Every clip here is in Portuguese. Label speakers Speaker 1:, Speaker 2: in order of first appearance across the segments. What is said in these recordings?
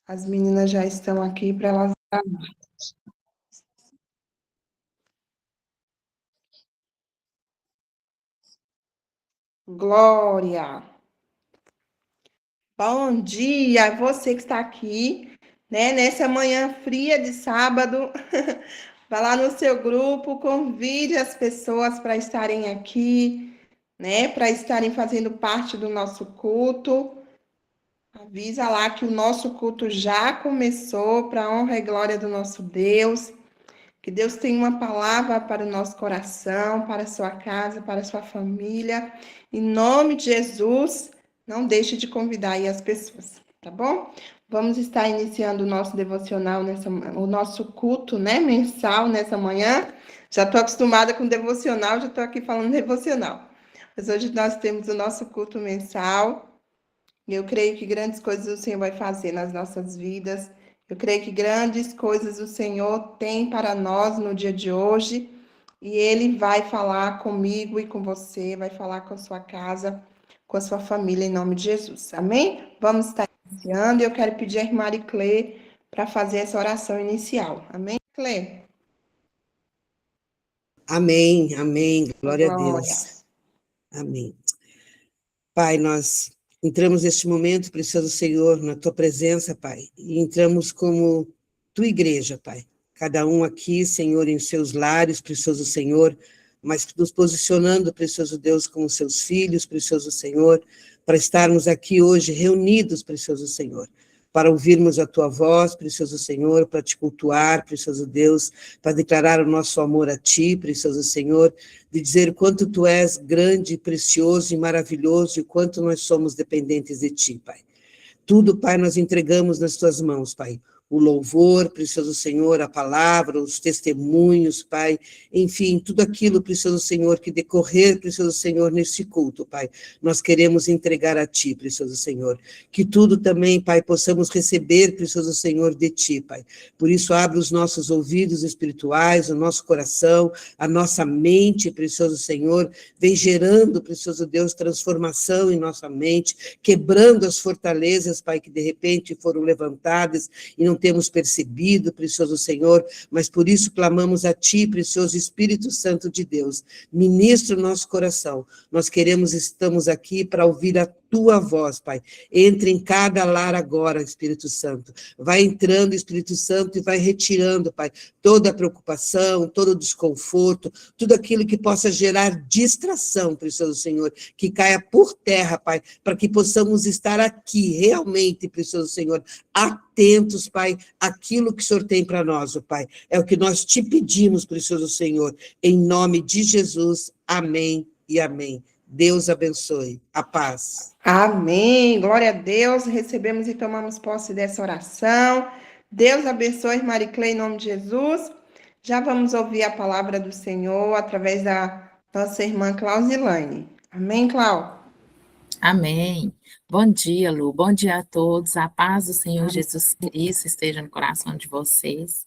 Speaker 1: As meninas já estão aqui para elas. Glória! Bom dia, você que está aqui, né? Nessa manhã fria de sábado, vai lá no seu grupo, convide as pessoas para estarem aqui, né? Para estarem fazendo parte do nosso culto. Avisa lá que o nosso culto já começou, para a honra e glória do nosso Deus. Que Deus tenha uma palavra para o nosso coração, para a sua casa, para a sua família. Em nome de Jesus, não deixe de convidar aí as pessoas, tá bom? Vamos estar iniciando o nosso devocional, o nosso culto, né, mensal nessa manhã. Já estou acostumada com devocional, já estou aqui falando devocional. Mas hoje nós temos o nosso culto mensal. E eu creio que grandes coisas o Senhor vai fazer nas nossas vidas. Eu creio que grandes coisas o Senhor tem para nós no dia de hoje. E Ele vai falar comigo e com você, vai falar com a sua casa, com a sua família, em nome de Jesus. Amém? Vamos estar iniciando. E eu quero pedir a irmã Clê para fazer essa oração inicial. Amém, Clê?
Speaker 2: Amém, amém. Glória a
Speaker 1: Glória.
Speaker 2: Deus. Amém. Pai, nós entramos neste momento, precioso Senhor, na tua presença, Pai, e entramos como tua igreja, Pai. Cada um aqui, Senhor, em seus lares, precioso Senhor, mas nos posicionando, precioso Deus, como seus filhos, precioso Senhor, para estarmos aqui hoje reunidos, precioso Senhor, para ouvirmos a tua voz, precioso Senhor, para te cultuar, precioso Deus, para declarar o nosso amor a ti, precioso Senhor, de dizer quanto tu és grande, precioso e maravilhoso e quanto nós somos dependentes de ti, Pai. Tudo, Pai, nós entregamos nas tuas mãos, Pai. O louvor, precioso Senhor, a palavra, os testemunhos, Pai, enfim, tudo aquilo, precioso Senhor, que decorrer, precioso Senhor, nesse culto, Pai, nós queremos entregar a Ti, precioso Senhor, que tudo também, Pai, possamos receber, precioso Senhor, de Ti, Pai, por isso abre os nossos ouvidos espirituais, o nosso coração, a nossa mente, precioso Senhor, vem gerando, precioso Deus, transformação em nossa mente, quebrando as fortalezas, Pai, que de repente foram levantadas e não temos percebido, precioso Senhor, mas por isso clamamos a Ti, precioso Espírito Santo de Deus, ministra o nosso coração, nós estamos aqui para ouvir a Tua voz, Pai, entre em cada lar agora, Espírito Santo, vai entrando, Espírito Santo, e vai retirando, Pai, toda a preocupação, todo o desconforto, tudo aquilo que possa gerar distração, precioso Senhor, que caia por terra, Pai, para que possamos estar aqui, realmente, precioso Senhor, atentos, Pai, àquilo que o Senhor tem para nós, Pai. É o que nós te pedimos, precioso Senhor, em nome de Jesus, amém e amém. Deus abençoe. A paz.
Speaker 1: Amém. Glória a Deus. Recebemos e tomamos posse dessa oração. Deus abençoe, Mariclé, em nome de Jesus. Já vamos ouvir a palavra do Senhor através da nossa irmã Clausilane. Amém, Clau?
Speaker 3: Amém. Bom dia, Lu. Bom dia a todos. A paz do Senhor Jesus Cristo esteja no coração de vocês.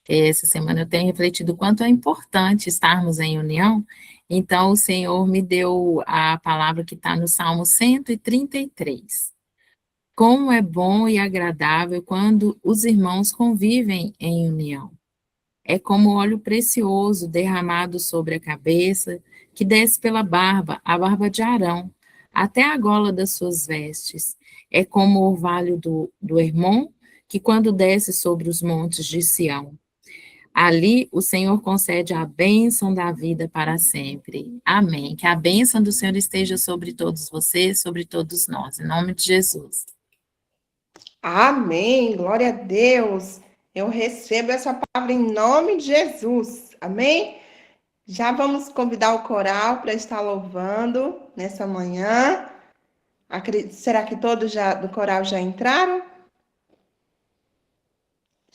Speaker 3: Essa semana eu tenho refletido o quanto é importante estarmos em união. Então, o Senhor me deu a palavra que está no Salmo 133. Como é bom e agradável quando os irmãos convivem em união. É como óleo precioso derramado sobre a cabeça, que desce pela barba, a barba de Arão, até a gola das suas vestes. É como o orvalho do Hermon, que quando desce sobre os montes de Sião. Ali o Senhor concede a bênção da vida para sempre. Amém. Que a bênção do Senhor esteja sobre todos vocês, sobre todos nós. Em nome de Jesus.
Speaker 1: Amém. Glória a Deus. Eu recebo essa palavra em nome de Jesus. Amém? Já vamos convidar o coral para estar louvando nessa manhã. Será que todos do coral já entraram?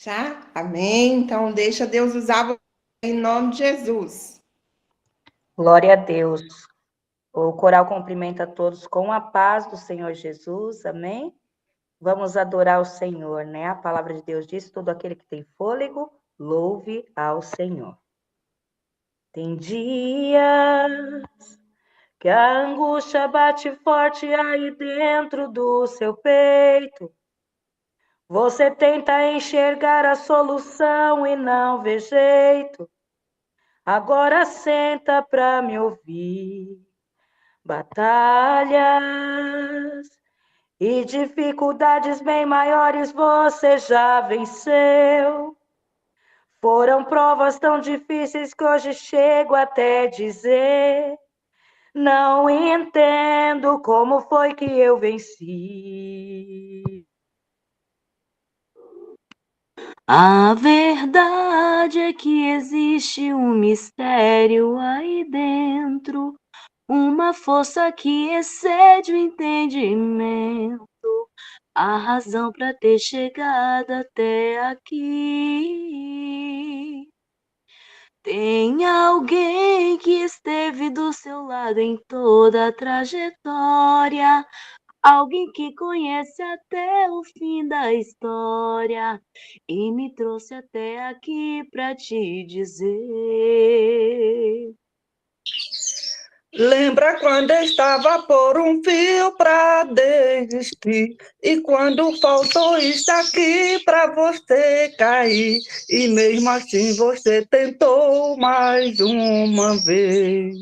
Speaker 1: Já? Amém. Então, deixa Deus usar você em nome de Jesus.
Speaker 4: Glória a Deus. O coral cumprimenta todos com a paz do Senhor Jesus, amém? Vamos adorar o Senhor, né? A palavra de Deus diz: todo aquele que tem fôlego, louve ao Senhor. Tem dias que a angústia bate forte aí dentro do seu peito. Você tenta enxergar a solução e não vê jeito. Agora senta pra me ouvir. Batalhas e dificuldades bem maiores você já venceu. Foram provas tão difíceis que hoje chego até dizer: não entendo como foi que eu venci. A verdade é que existe um mistério aí dentro, uma força que excede o entendimento, a razão para ter chegado até aqui. Tem alguém que esteve do seu lado em toda a trajetória, alguém que conhece até o fim da história e me trouxe até aqui para te dizer.
Speaker 5: Lembra quando estava por um fio para desistir, e quando faltou isso aqui para você cair, e mesmo assim você tentou mais uma vez.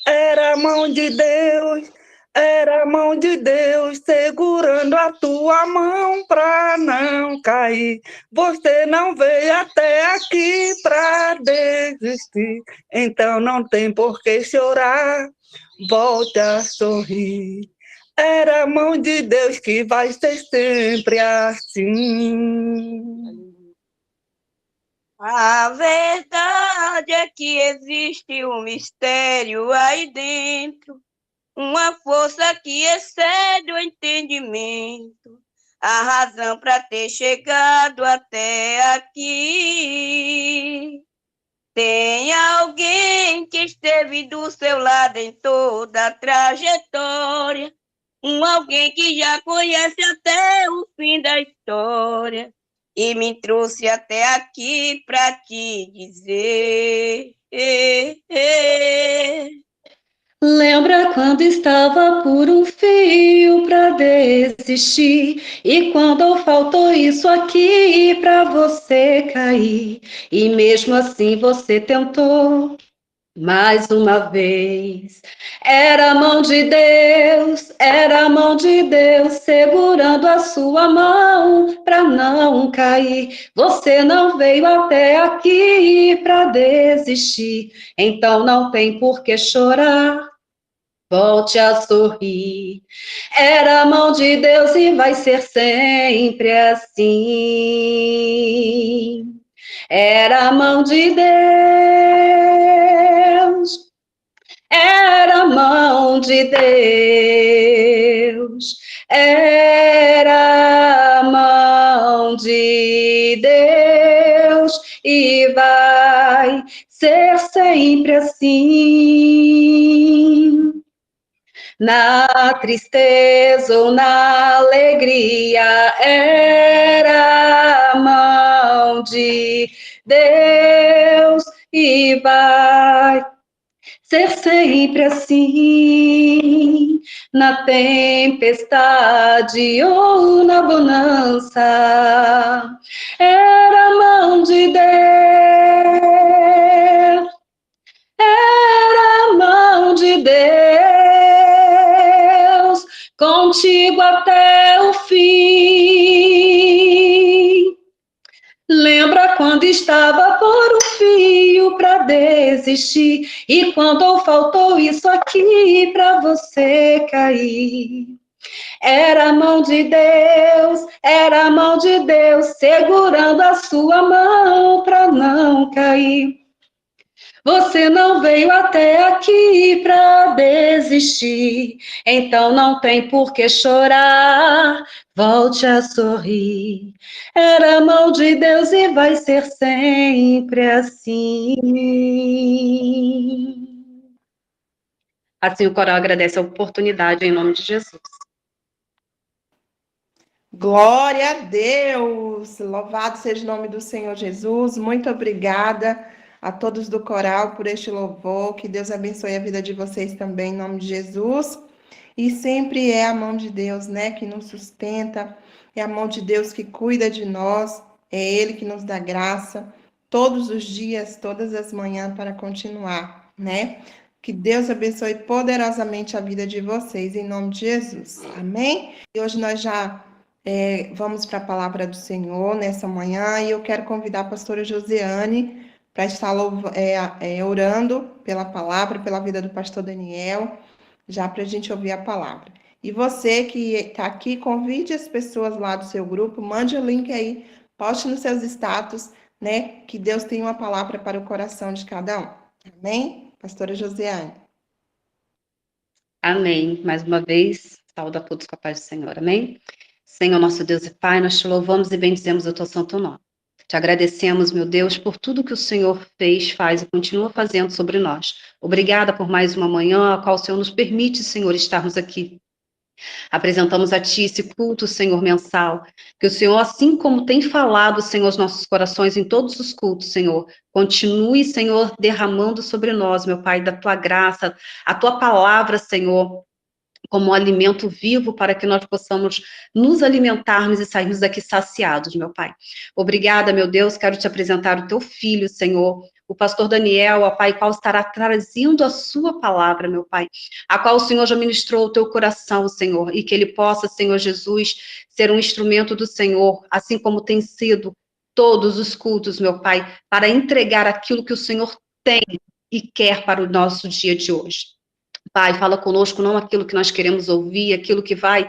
Speaker 5: Era a mão de Deus, era a mão de Deus segurando a tua mão para não cair. Você não veio até aqui para desistir, então não tem por que chorar, volte a sorrir. Era a mão de Deus que vai ser sempre assim.
Speaker 6: A verdade é que existe um mistério aí dentro, uma força que excede o entendimento, a razão para ter chegado até aqui. Tem alguém que esteve do seu lado em toda a trajetória, alguém que já conhece até o fim da história e me trouxe até aqui para te dizer.
Speaker 4: Lembra quando estava por um fio para desistir, e quando faltou isso aqui para você cair, e mesmo assim você tentou mais uma vez. Era a mão de Deus, era a mão de Deus segurando a sua mão para não cair. Você não veio até aqui para desistir, então não tem por que chorar. Volte a sorrir. Era a mão de Deus e vai ser sempre assim. Era a mão de Deus. Era a mão de Deus. Era a mão de Deus e vai ser sempre assim. Na tristeza ou na alegria, era a mão de Deus e vai ser sempre assim. Na tempestade ou na bonança, era a mão de Deus. Era a mão de Deus, contigo até o fim. Lembra quando estava por um fio para desistir, e quando faltou isso aqui para você cair. Era a mão de Deus, era a mão de Deus segurando a sua mão para não cair. Você não veio até aqui para desistir, então não tem por que chorar, volte a sorrir. Era a mão de Deus e vai ser sempre assim. Assim o coral agradece a oportunidade em nome de Jesus.
Speaker 1: Glória a Deus! Louvado seja o nome do Senhor Jesus. Muito obrigada a todos do coral por este louvor, que Deus abençoe a vida de vocês também, em nome de Jesus. E sempre é a mão de Deus, né, que nos sustenta, é a mão de Deus que cuida de nós, é Ele que nos dá graça todos os dias, todas as manhãs para continuar, né? Que Deus abençoe poderosamente a vida de vocês, em nome de Jesus. Amém? E hoje nós já vamos para a palavra do Senhor nessa manhã, e eu quero convidar a pastora Josiane para estar orando pela palavra, pela vida do pastor Daniel, já para a gente ouvir a palavra. E você que está aqui, convide as pessoas lá do seu grupo, mande o link aí, poste nos seus status, né? Que Deus tem uma palavra para o coração de cada um. Amém? Pastora Josiane.
Speaker 7: Amém. Mais uma vez, saúdo a todos com a paz do Senhor. Amém? Senhor, nosso Deus e Pai, nós te louvamos e bendizemos o teu santo nome. Te agradecemos, meu Deus, por tudo que o Senhor fez, faz e continua fazendo sobre nós. Obrigada por mais uma manhã, a qual o Senhor nos permite, Senhor, estarmos aqui. Apresentamos a Ti esse culto, Senhor, mensal. Que o Senhor, assim como tem falado, Senhor, aos nossos corações em todos os cultos, Senhor, continue, Senhor, derramando sobre nós, meu Pai, da Tua graça, a Tua palavra, Senhor, como um alimento vivo para que nós possamos nos alimentarmos e sairmos daqui saciados, meu Pai. Obrigada, meu Deus, quero te apresentar o teu filho, Senhor, o pastor Daniel, ó Pai, qual estará trazendo a sua palavra, meu Pai, a qual o Senhor já ministrou o teu coração, Senhor, e que ele possa, Senhor Jesus, ser um instrumento do Senhor, assim como tem sido todos os cultos, meu Pai, para entregar aquilo que o Senhor tem e quer para o nosso dia de hoje. Pai, fala conosco, não aquilo que nós queremos ouvir, aquilo que vai,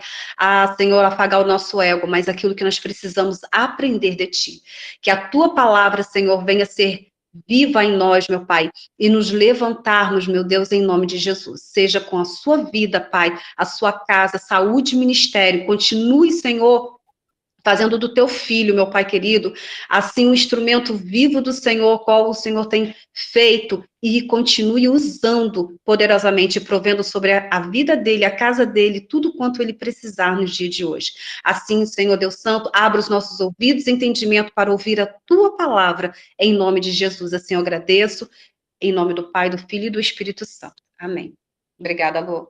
Speaker 7: Senhor, afagar o nosso ego, mas aquilo que nós precisamos aprender de Ti. Que a Tua palavra, Senhor, venha ser viva em nós, meu Pai, e nos levantarmos, meu Deus, em nome de Jesus. Seja com a sua vida, Pai, a sua casa, saúde e ministério. Continue, Senhor, fazendo do teu filho, meu Pai querido, assim um instrumento vivo do Senhor, qual o Senhor tem feito, e continue usando poderosamente, provendo sobre a vida dele, a casa dele, tudo quanto ele precisar no dia de hoje. Assim, Senhor Deus Santo, abra os nossos ouvidos e entendimento para ouvir a tua palavra, em nome de Jesus. Assim eu agradeço, em nome do Pai, do Filho e do Espírito Santo. Amém. Obrigada, Lô.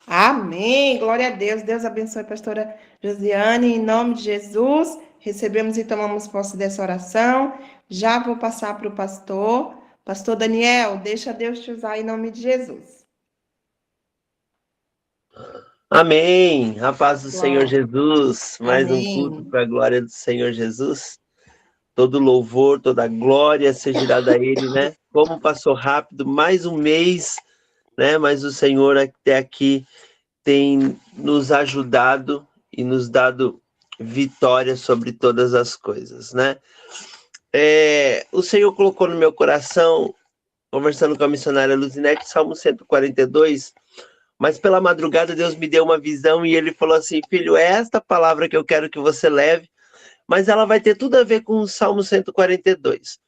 Speaker 1: Amém. Glória a Deus. Deus abençoe a pastora Josiane. Em nome de Jesus, recebemos e tomamos posse dessa oração. Já vou passar para o pastor. Pastor Daniel, deixa Deus te usar em nome de Jesus.
Speaker 8: Amém. A paz do
Speaker 1: Glória.
Speaker 8: Senhor Jesus. Mais
Speaker 1: Amém.
Speaker 8: um culto para a glória do Senhor Jesus. Todo louvor, toda glória seja dada a Ele, né? Como passou rápido, mais um mês, né? Mas o Senhor até aqui tem nos ajudado e nos dado vitória sobre todas as coisas, né? O Senhor colocou no meu coração, conversando com a missionária Luzinete, Salmo 142, mas pela madrugada Deus me deu uma visão e Ele falou assim: filho, é esta palavra que eu quero que você leve, mas ela vai ter tudo a ver com o Salmo 142.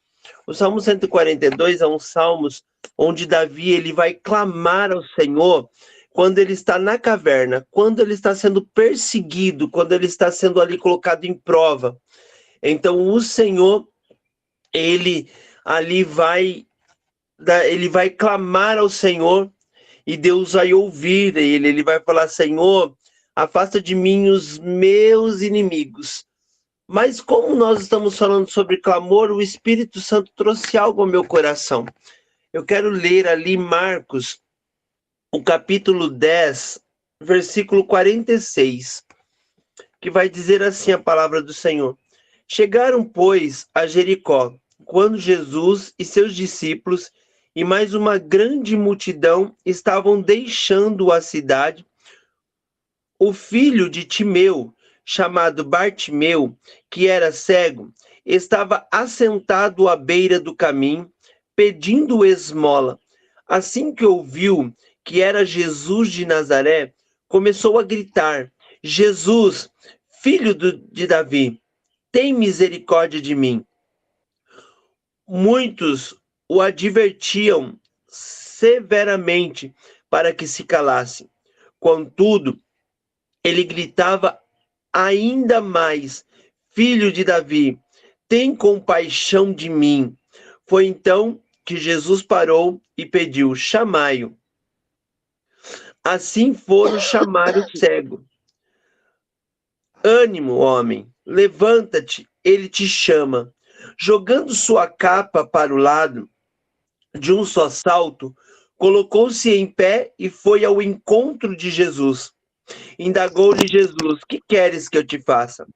Speaker 8: O Salmo 142 é um salmo onde Davi ele vai clamar ao Senhor quando ele está na caverna, quando ele está sendo perseguido, quando ele está sendo ali colocado em prova. Então o Senhor, ele vai clamar ao Senhor e Deus vai ouvir ele. Ele vai falar: Senhor, afasta de mim os meus inimigos. Mas como nós estamos falando sobre clamor, o Espírito Santo trouxe algo ao meu coração. Eu quero ler ali Marcos, o capítulo 10, versículo 46, que vai dizer assim a palavra do Senhor. Chegaram, pois, a Jericó, quando Jesus e seus discípulos e mais uma grande multidão estavam deixando a cidade. O filho de Timeu, chamado Bartimeu, que era cego, estava assentado à beira do caminho, pedindo esmola. Assim que ouviu que era Jesus de Nazaré, começou a gritar: Jesus, filho de Davi, tem misericórdia de mim. Muitos o advertiam severamente para que se calasse. Contudo, ele gritava ainda mais: Filho de Davi, tem compaixão de mim. Foi então que Jesus parou e pediu: chamai-o. Assim foram chamar o cego. Ânimo, homem, levanta-te, ele te chama. Jogando sua capa para o lado, de um só salto, colocou-se em pé e foi ao encontro de Jesus. Indagou-lhe Jesus: que queres que eu te faça?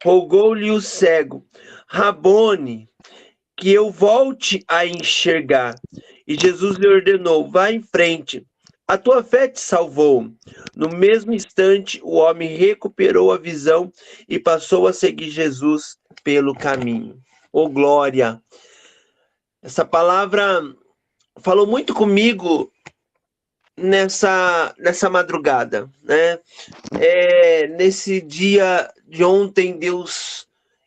Speaker 8: Rogou-lhe o cego: Rabone, que eu volte a enxergar. E Jesus lhe ordenou: vá em frente, a tua fé te salvou. No mesmo instante, o homem recuperou a visão e passou a seguir Jesus pelo caminho. Oh, glória! Essa palavra falou muito comigo nessa madrugada, né? Nesse dia de ontem,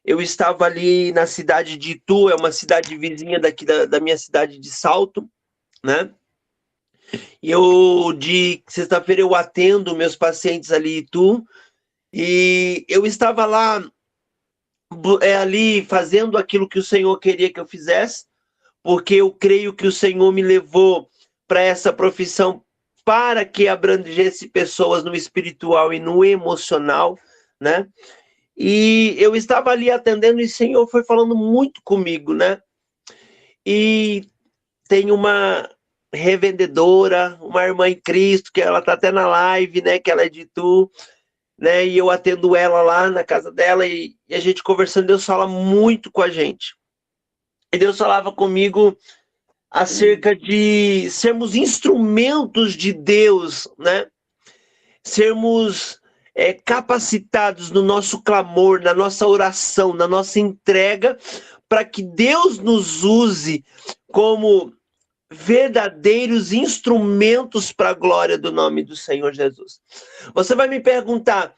Speaker 8: eu estava ali na cidade de Itu, é uma cidade vizinha daqui da minha cidade de Salto, né? E de sexta-feira eu atendo meus pacientes ali em Itu, e eu estava lá ali fazendo aquilo que o Senhor queria que eu fizesse, porque eu creio que o Senhor me levou para essa profissão para que abrangesse pessoas no espiritual e no emocional, né? E eu estava ali atendendo e o Senhor foi falando muito comigo, né? E tem uma revendedora, uma irmã em Cristo, que ela está até na live, né? Que ela é de Itu, né? E eu atendo ela lá na casa dela e a gente conversando, Deus fala muito com a gente. E Deus falava comigo acerca de sermos instrumentos de Deus, né? Sermos capacitados no nosso clamor, na nossa oração, na nossa entrega, para que Deus nos use como verdadeiros instrumentos para a glória do nome do Senhor Jesus. Você vai me perguntar,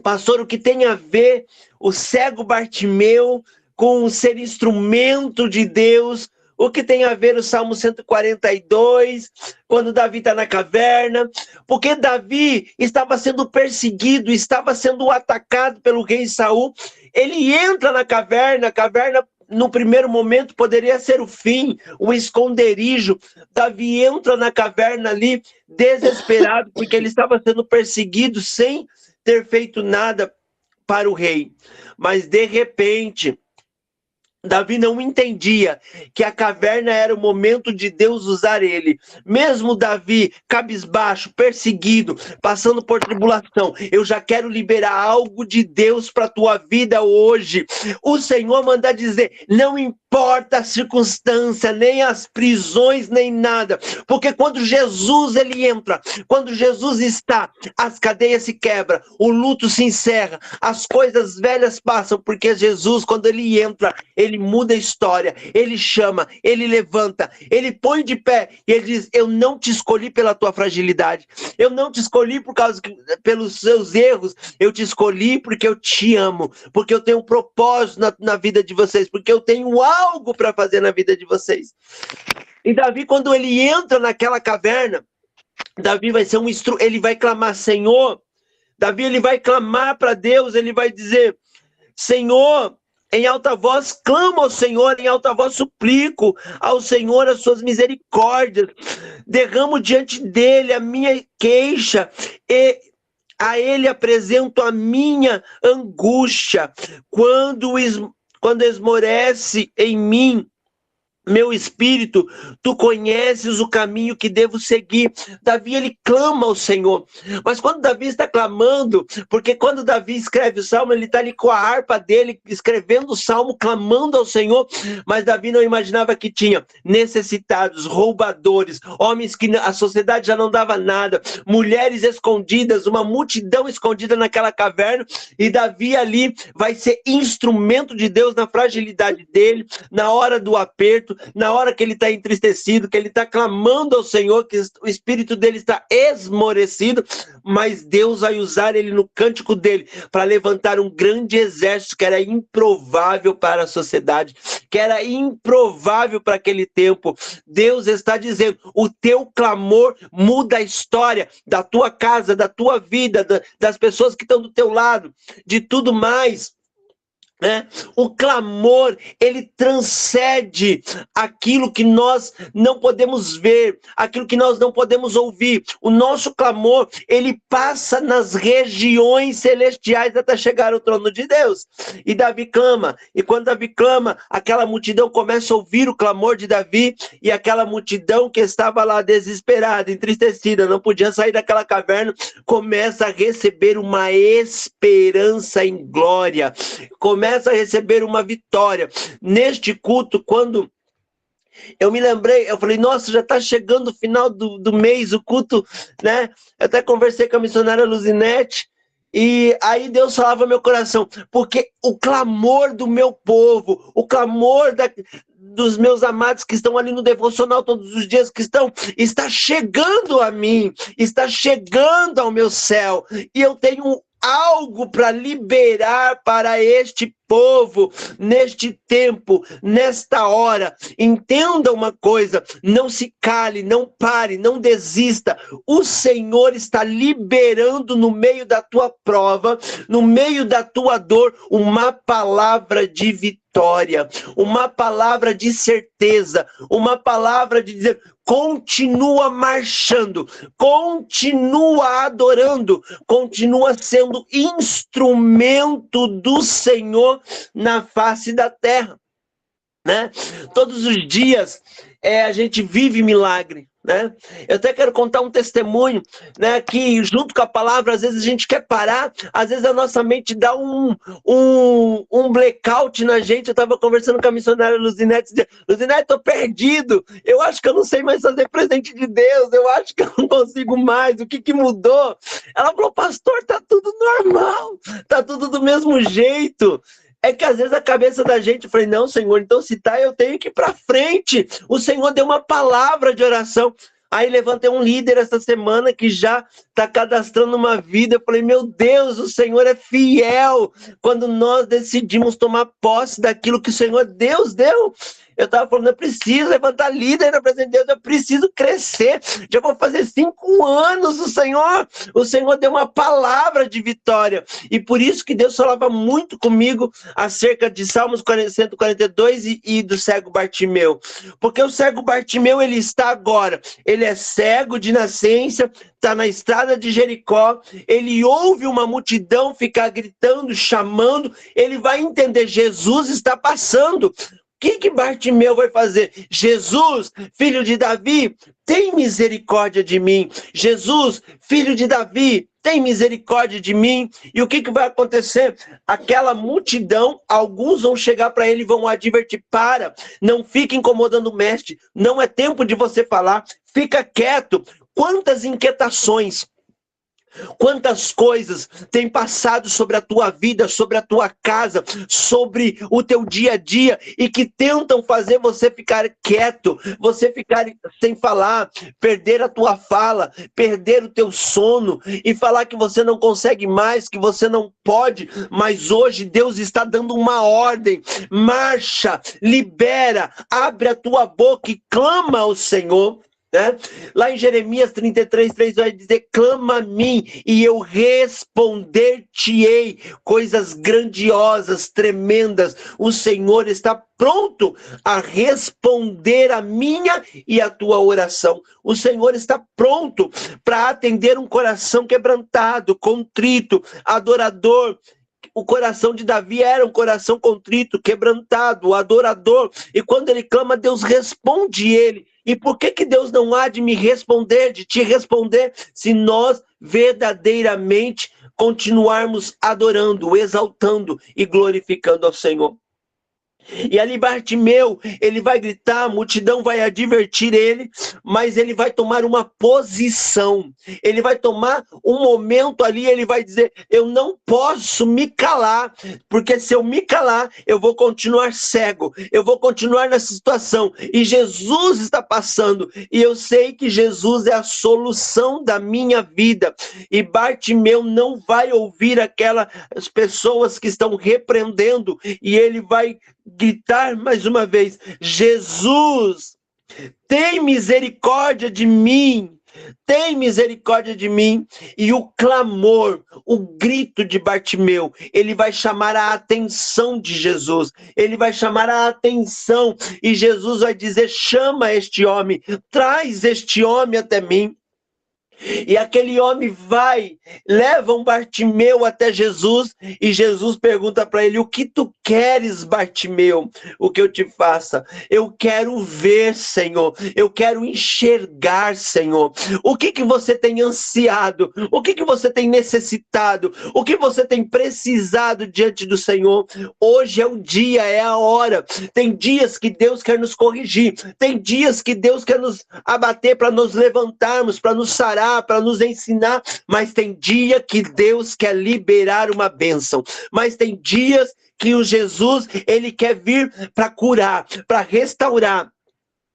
Speaker 8: pastor, o que tem a ver o cego Bartimeu com ser instrumento de Deus? O que tem a ver o Salmo 142, quando Davi está na caverna? Porque Davi estava sendo perseguido, estava sendo atacado pelo rei Saul. Ele entra na caverna, a caverna no primeiro momento poderia ser o fim, o esconderijo. Davi entra na caverna ali, desesperado, porque ele estava sendo perseguido sem ter feito nada para o rei. Mas de repente, Davi não entendia que a caverna era o momento de Deus usar ele. Mesmo Davi, cabisbaixo, perseguido, passando por tribulação, eu já quero liberar algo de Deus para a tua vida hoje. O Senhor manda dizer, não importa a circunstância, nem as prisões, nem nada. Porque quando Jesus ele entra, quando Jesus está, as cadeias se quebram, o luto se encerra, as coisas velhas passam, porque Jesus, quando ele entra, ele muda a história, ele chama, ele levanta, ele põe de pé e ele diz, eu não te escolhi pela tua fragilidade, eu não te escolhi pelos seus erros, eu te escolhi porque eu te amo, porque eu tenho um propósito na vida de vocês, porque eu tenho algo para fazer na vida de vocês. E Davi, quando ele entra naquela caverna, Davi vai ser ele vai clamar, Senhor, Davi ele vai clamar para Deus, ele vai dizer, Senhor, em alta voz, clamo ao Senhor, em alta voz suplico ao Senhor as suas misericórdias. Derramo diante dele a minha queixa e a ele apresento a minha angústia. Quando esmorece em mim meu espírito, tu conheces o caminho que devo seguir. Davi, ele clama ao Senhor. Mas quando Davi está clamando, porque quando Davi escreve o Salmo, ele está ali com a harpa dele, escrevendo o Salmo, clamando ao Senhor, mas Davi não imaginava que tinha necessitados, roubadores, homens que a sociedade já não dava nada, mulheres escondidas, uma multidão escondida naquela caverna, e Davi ali vai ser instrumento de Deus na fragilidade dele, na hora do aperto, na hora que ele está entristecido, que ele está clamando ao Senhor, que o espírito dele está esmorecido, mas Deus vai usar ele no cântico dele para levantar um grande exército que era improvável para a sociedade, que era improvável para aquele tempo. Deus está dizendo, o teu clamor muda a história da tua casa, da tua vida, das pessoas que estão do teu lado, de tudo mais. né? O clamor, ele transcende aquilo que nós não podemos ver, aquilo que nós não podemos ouvir. O nosso clamor, ele passa nas regiões celestiais até chegar ao trono de Deus. E Davi clama, e quando Davi clama, aquela multidão começa a ouvir o clamor de Davi, e aquela multidão que estava lá desesperada, entristecida, não podia sair daquela caverna, começa a receber uma esperança em glória, começa a receber uma vitória. Neste culto, quando eu me lembrei, eu falei, nossa, já está chegando o final do mês, o culto, né? Eu até conversei com a missionária Luzinete, e aí Deus falava no meu coração, porque o clamor do meu povo, o clamor dos meus amados que estão ali no devocional todos os dias, está chegando a mim, está chegando ao meu céu, e eu tenho algo para liberar para este povo, neste tempo, nesta hora. Entenda uma coisa, não se cale, não pare, não desista. O Senhor está liberando no meio da tua prova, no meio da tua dor, uma palavra de vitória, uma palavra de certeza, uma palavra de dizer, continua marchando, continua adorando, continua sendo instrumento do Senhor na face da terra, né? Todos os dias a gente vive milagre, né? Eu até quero contar um testemunho, né? Que junto com a palavra, às vezes a gente quer parar, às vezes a nossa mente dá um blackout na gente. Eu estava conversando com a missionária Luzinete, dizendo, Luzinete, estou perdido, eu acho que eu não sei mais fazer presente de Deus, eu acho que eu não consigo mais, o que mudou? Ela falou, pastor, tá tudo normal, tá tudo do mesmo jeito. É que às vezes a cabeça da gente, eu falei, não, Senhor, então se tá, eu tenho que ir para frente. O Senhor deu uma palavra de oração. Aí levantei um líder essa semana que já está cadastrando uma vida. Eu falei, meu Deus, o Senhor é fiel. Quando nós decidimos tomar posse daquilo que o Senhor Deus deu, eu estava falando, eu preciso levantar líder na presença de Deus, eu preciso crescer. Já vou fazer 5 anos o Senhor deu uma palavra de vitória. E por isso que Deus falava muito comigo acerca de Salmos 142 e do cego Bartimeu. Porque o cego Bartimeu, ele está agora, ele é cego de nascença, está na estrada de Jericó, ele ouve uma multidão ficar gritando, chamando, ele vai entender, Jesus está passando. O que Bartimeu vai fazer? Jesus, filho de Davi, tem misericórdia de mim. Jesus, filho de Davi, tem misericórdia de mim. E o que vai acontecer? Aquela multidão, alguns vão chegar para ele e vão advertir, não fique incomodando o mestre, não é tempo de você falar, fica quieto. Quantas inquietações, quantas coisas têm passado sobre a tua vida, sobre a tua casa, sobre o teu dia a dia e que tentam fazer você ficar quieto, você ficar sem falar, perder a tua fala, perder o teu sono e falar que você não consegue mais, que você não pode, mas hoje Deus está dando uma ordem, marcha, libera, abre a tua boca e clama ao Senhor. Né? Lá em Jeremias 33:3 vai dizer, clama a mim e eu responder-te-ei coisas grandiosas, tremendas. O Senhor está pronto a responder a minha e a tua oração. O Senhor está pronto para atender um coração quebrantado, contrito, adorador. O coração de Davi era um coração contrito, quebrantado, adorador. E quando ele clama, Deus responde ele. E por que Deus não há de me responder, de te responder, se nós verdadeiramente continuarmos adorando, exaltando e glorificando ao Senhor? E ali Bartimeu, ele vai gritar, a multidão vai advertir ele, mas ele vai tomar uma posição, ele vai tomar um momento ali, ele vai dizer, eu não posso me calar, porque se eu me calar, eu vou continuar cego, eu vou continuar nessa situação, e Jesus está passando, e eu sei que Jesus é a solução da minha vida, e Bartimeu não vai ouvir aquelas pessoas que estão repreendendo, e ele vai gritar mais uma vez, Jesus, tem misericórdia de mim, tem misericórdia de mim. E o clamor o grito de Bartimeu, ele vai chamar a atenção de Jesus, ele vai chamar a atenção, e Jesus vai dizer: chama este homem, traz este homem até mim. E aquele homem vai, leva um Bartimeu até Jesus, e Jesus pergunta para ele: o que tu queres, Bartimeu? O que eu te faça? Eu quero ver, Senhor, eu quero enxergar, Senhor. O que você tem ansiado? O que você tem necessitado? O que você tem precisado diante do Senhor? Hoje é o dia, é a hora. Tem dias que Deus quer nos corrigir, tem dias que Deus quer nos abater para nos levantarmos, para nos sarar, para nos ensinar, mas tem dia que Deus quer liberar uma bênção, mas tem dias que o Jesus, ele quer vir para curar, para restaurar,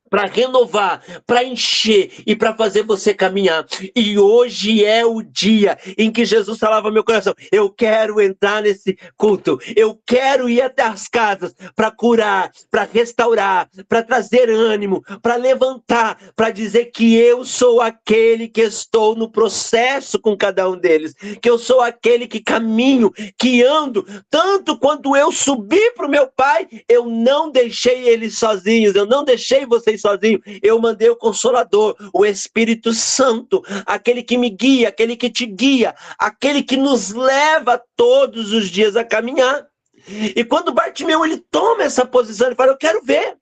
Speaker 8: para renovar, para encher e para fazer você caminhar. E hoje é o dia em que Jesus falava no meu coração: eu quero entrar nesse culto, eu quero ir até as casas para curar, para restaurar, para trazer ânimo, para levantar, para dizer que eu sou aquele que estou no processo com cada um deles, que eu sou aquele que caminho, que ando, tanto quando eu subi para o meu Pai, eu não deixei eles sozinhos, eu não deixei vocês sozinho, eu mandei o Consolador, o Espírito Santo, aquele que me guia, aquele que te guia, aquele que nos leva todos os dias a caminhar. E quando Bartimeu ele toma essa posição, ele fala: eu quero ver.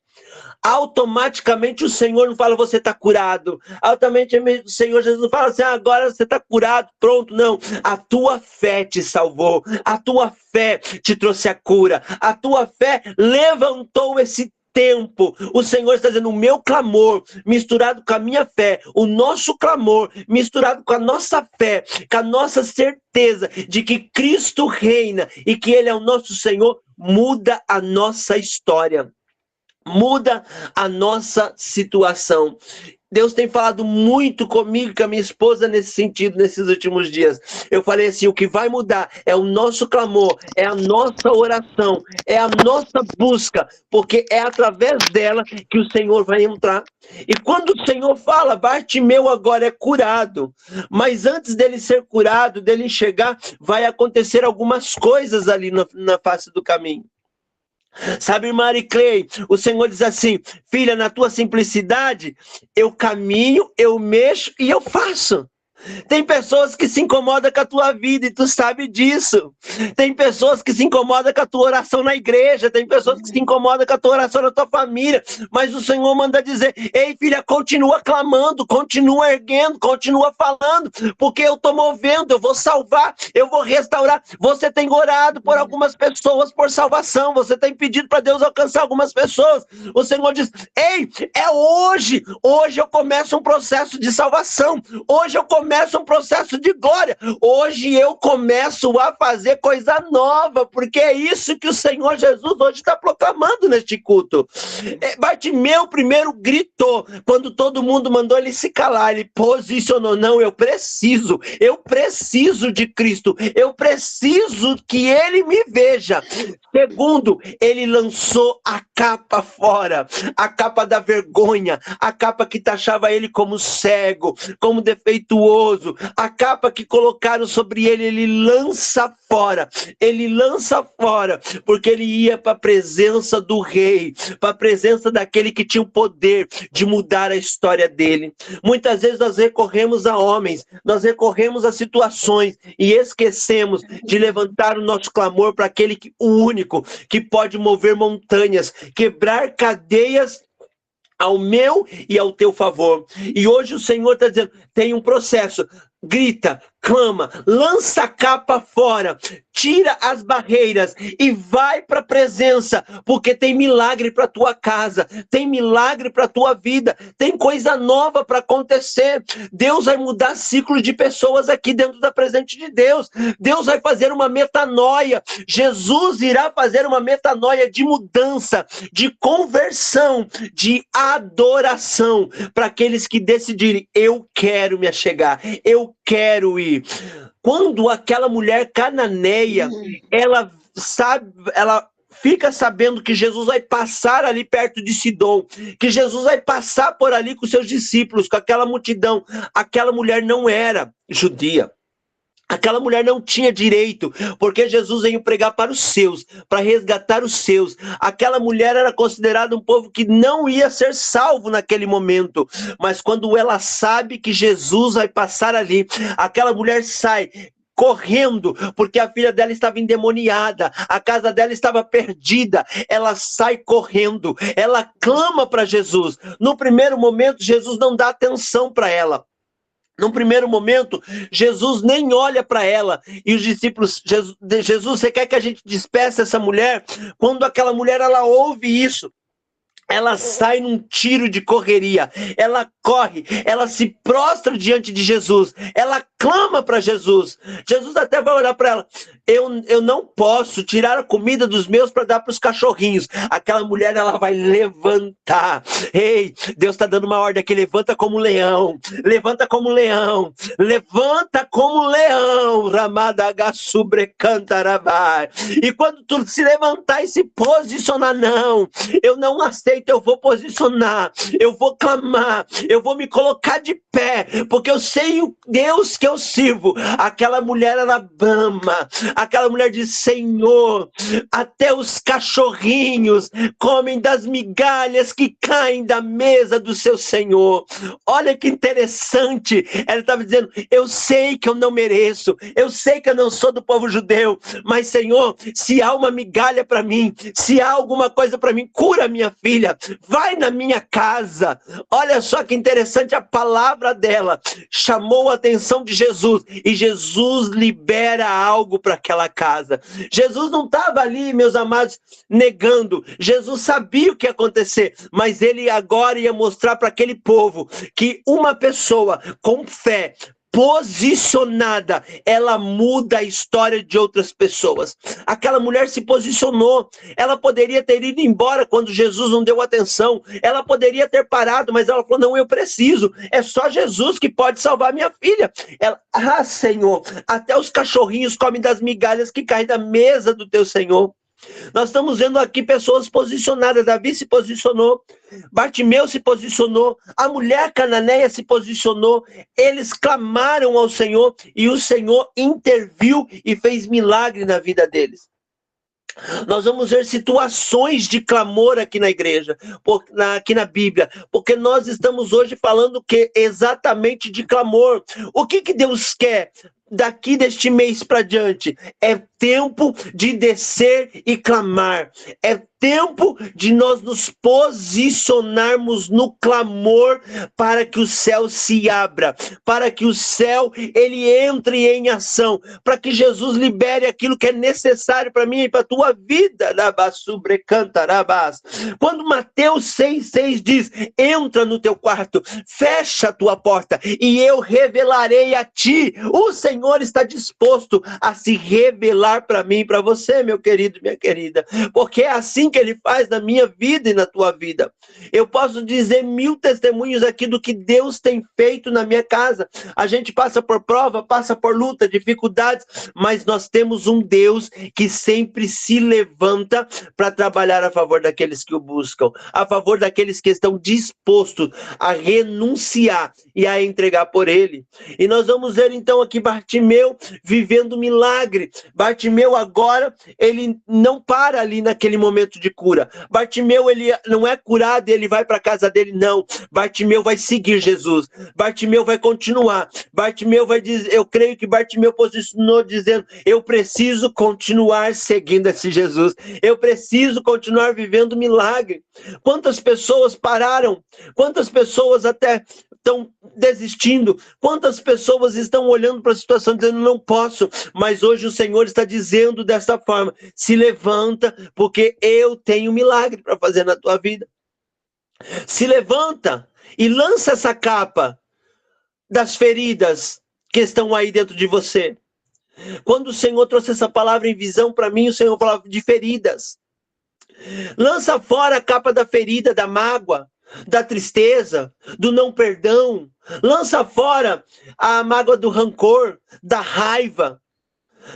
Speaker 8: Automaticamente o Senhor não fala: você está curado. Automaticamente o Senhor Jesus não fala assim: agora você está curado, pronto. Não, a tua fé te salvou, a tua fé te trouxe a cura, a tua fé levantou esse tempo. O Senhor está dizendo: o meu clamor misturado com a minha fé, o nosso clamor misturado com a nossa fé, com a nossa certeza de que Cristo reina e que Ele é o nosso Senhor, muda a nossa história, muda a nossa situação. Deus tem falado muito comigo e com a minha esposa nesse sentido, nesses últimos dias. Eu falei assim: o que vai mudar é o nosso clamor, é a nossa oração, é a nossa busca, porque é através dela que o Senhor vai entrar. E quando o Senhor fala: Bartimeu agora é curado, mas antes dele ser curado, dele enxergar, vai acontecer algumas coisas ali na face do caminho. Sabe, irmã Ariclei, o Senhor diz assim: filha, na tua simplicidade, eu caminho, eu mexo e eu faço. Tem pessoas que se incomodam com a tua vida e tu sabe disso. Tem pessoas que se incomodam com a tua oração na igreja. Tem pessoas que se incomodam com a tua oração na tua família. Mas o Senhor manda dizer: ei, filha, continua clamando, continua erguendo, continua falando, porque eu estou movendo, eu vou salvar, eu vou restaurar. Você tem orado por algumas pessoas por salvação. Você tem pedido para Deus alcançar algumas pessoas. O Senhor diz: ei, é hoje. Hoje eu começo um processo de salvação. Hoje eu começo um processo de glória. Hoje eu começo a fazer coisa nova, porque é isso que o Senhor Jesus hoje está proclamando neste culto. Bartimeu primeiro gritou, quando todo mundo mandou ele se calar, ele posicionou: não, eu preciso de Cristo, eu preciso que ele me veja. Segundo, ele lançou a capa fora, a capa da vergonha, a capa que taxava ele como cego, como defeituoso, a capa que colocaram sobre ele, ele lança fora, porque ele ia para a presença do rei, para a presença daquele que tinha o poder de mudar a história dele. Muitas vezes nós recorremos a homens, nós recorremos a situações e esquecemos de levantar o nosso clamor para aquele o único que pode mover montanhas, quebrar cadeias ao meu e ao teu favor. E hoje o Senhor está dizendo: tem um processo. Grita, clama, lança a capa fora, tira as barreiras e vai para a presença, porque tem milagre para tua casa, tem milagre para tua vida, tem coisa nova para acontecer. Deus vai mudar ciclo de pessoas aqui dentro da presença de Deus. Deus vai fazer uma metanoia. Jesus irá fazer uma metanoia de mudança, de conversão, de adoração para aqueles que decidirem: eu quero me achegar, eu quero ir. Quando aquela mulher cananeia, ela fica sabendo que Jesus vai passar ali perto de Sidom, que Jesus vai passar por ali com seus discípulos, com aquela multidão. Aquela mulher não era judia. Aquela mulher não tinha direito, porque Jesus veio pregar para os seus, para resgatar os seus. Aquela mulher era considerada um povo que não ia ser salvo naquele momento. Mas quando ela sabe que Jesus vai passar ali, aquela mulher sai correndo, porque a filha dela estava endemoniada, a casa dela estava perdida. Ela sai correndo, ela clama para Jesus. No primeiro momento, Jesus não dá atenção para ela. Num primeiro momento, Jesus nem olha para ela. E os discípulos, Jesus, você quer que a gente despeça essa mulher? Quando aquela mulher, ela ouve isso, ela sai num tiro de correria, ela corre, ela se prostra diante de Jesus, ela clama para Jesus. Jesus até vai olhar para ela: eu não posso tirar a comida dos meus para dar para os cachorrinhos. Aquela mulher, ela vai levantar. Ei, Deus está dando uma ordem aqui: levanta como leão, levanta como leão, levanta como leão. Ramadagassubrecantarabai. E quando tu se levantar e se posicionar, não, eu não aceito, eu vou posicionar, eu vou clamar, eu vou me colocar de pé, porque eu sei o Deus que eu sirvo. Aquela mulher, ela brama, aquela mulher diz: Senhor, até os cachorrinhos comem das migalhas que caem da mesa do seu Senhor. Olha que interessante, ela estava dizendo: eu sei que eu não mereço, eu sei que eu não sou do povo judeu, mas Senhor, se há uma migalha para mim, se há alguma coisa para mim, cura minha filha, vai na minha casa. Olha só que interessante, a palavra dela chamou a atenção de Jesus, e Jesus libera algo para aquela casa. Jesus não estava ali, meus amados, negando. Jesus sabia o que ia acontecer, mas ele agora ia mostrar para aquele povo que uma pessoa com fé posicionada, ela muda a história de outras pessoas. Aquela mulher se posicionou. Ela poderia ter ido embora quando Jesus não deu atenção. Ela poderia ter parado, mas ela falou: não, eu preciso. É só Jesus que pode salvar minha filha. Ela: ah, Senhor, até os cachorrinhos comem das migalhas que caem da mesa do teu Senhor. Nós estamos vendo aqui pessoas posicionadas. Davi se posicionou, Bartimeu se posicionou, a mulher cananeia se posicionou. Eles clamaram ao Senhor e o Senhor interviu e fez milagre na vida deles. Nós vamos ver situações de clamor aqui na igreja, aqui na Bíblia, porque nós estamos hoje falando exatamente de clamor. O que Deus quer daqui deste mês para diante? É tempo de descer e clamar. É tempo de nós nos posicionarmos no clamor para que o céu se abra, para que o céu ele entre em ação, para que Jesus libere aquilo que é necessário para mim e para a tua vida. Quando Mateus 6,6 diz: entra no teu quarto, fecha a tua porta e eu revelarei a ti. O Senhor está disposto a se revelar para mim e para você, meu querido, minha querida, porque é assim que ele faz na minha vida e na tua vida. Eu posso dizer 1000 testemunhos aqui do que Deus tem feito na minha casa. A gente passa por prova, passa por luta, dificuldades, mas nós temos um Deus que sempre se levanta para trabalhar a favor daqueles que o buscam, a favor daqueles que estão dispostos a renunciar e a entregar por ele. E nós vamos ver então aqui Bartimeu vivendo milagre. Bartimeu agora, ele não para ali naquele momento de cura. Bartimeu, ele não é curado e ele vai para a casa dele, não. Bartimeu vai seguir Jesus. Bartimeu vai continuar. Bartimeu vai dizer, eu creio que Bartimeu posicionou dizendo: eu preciso continuar seguindo esse Jesus. Eu preciso continuar vivendo milagre. Quantas pessoas pararam? Quantas pessoas até estão desistindo? Quantas pessoas estão olhando para a situação dizendo: não posso? Mas hoje o Senhor está dizendo dessa forma: se levanta, porque eu tenho milagre para fazer na tua vida. Se levanta e lança essa capa das feridas que estão aí dentro de você. Quando o Senhor trouxe essa palavra em visão para mim, o Senhor falava de feridas. Lança fora a capa da ferida, da mágoa, da tristeza, do não perdão. Lança fora a mágoa do rancor, da raiva.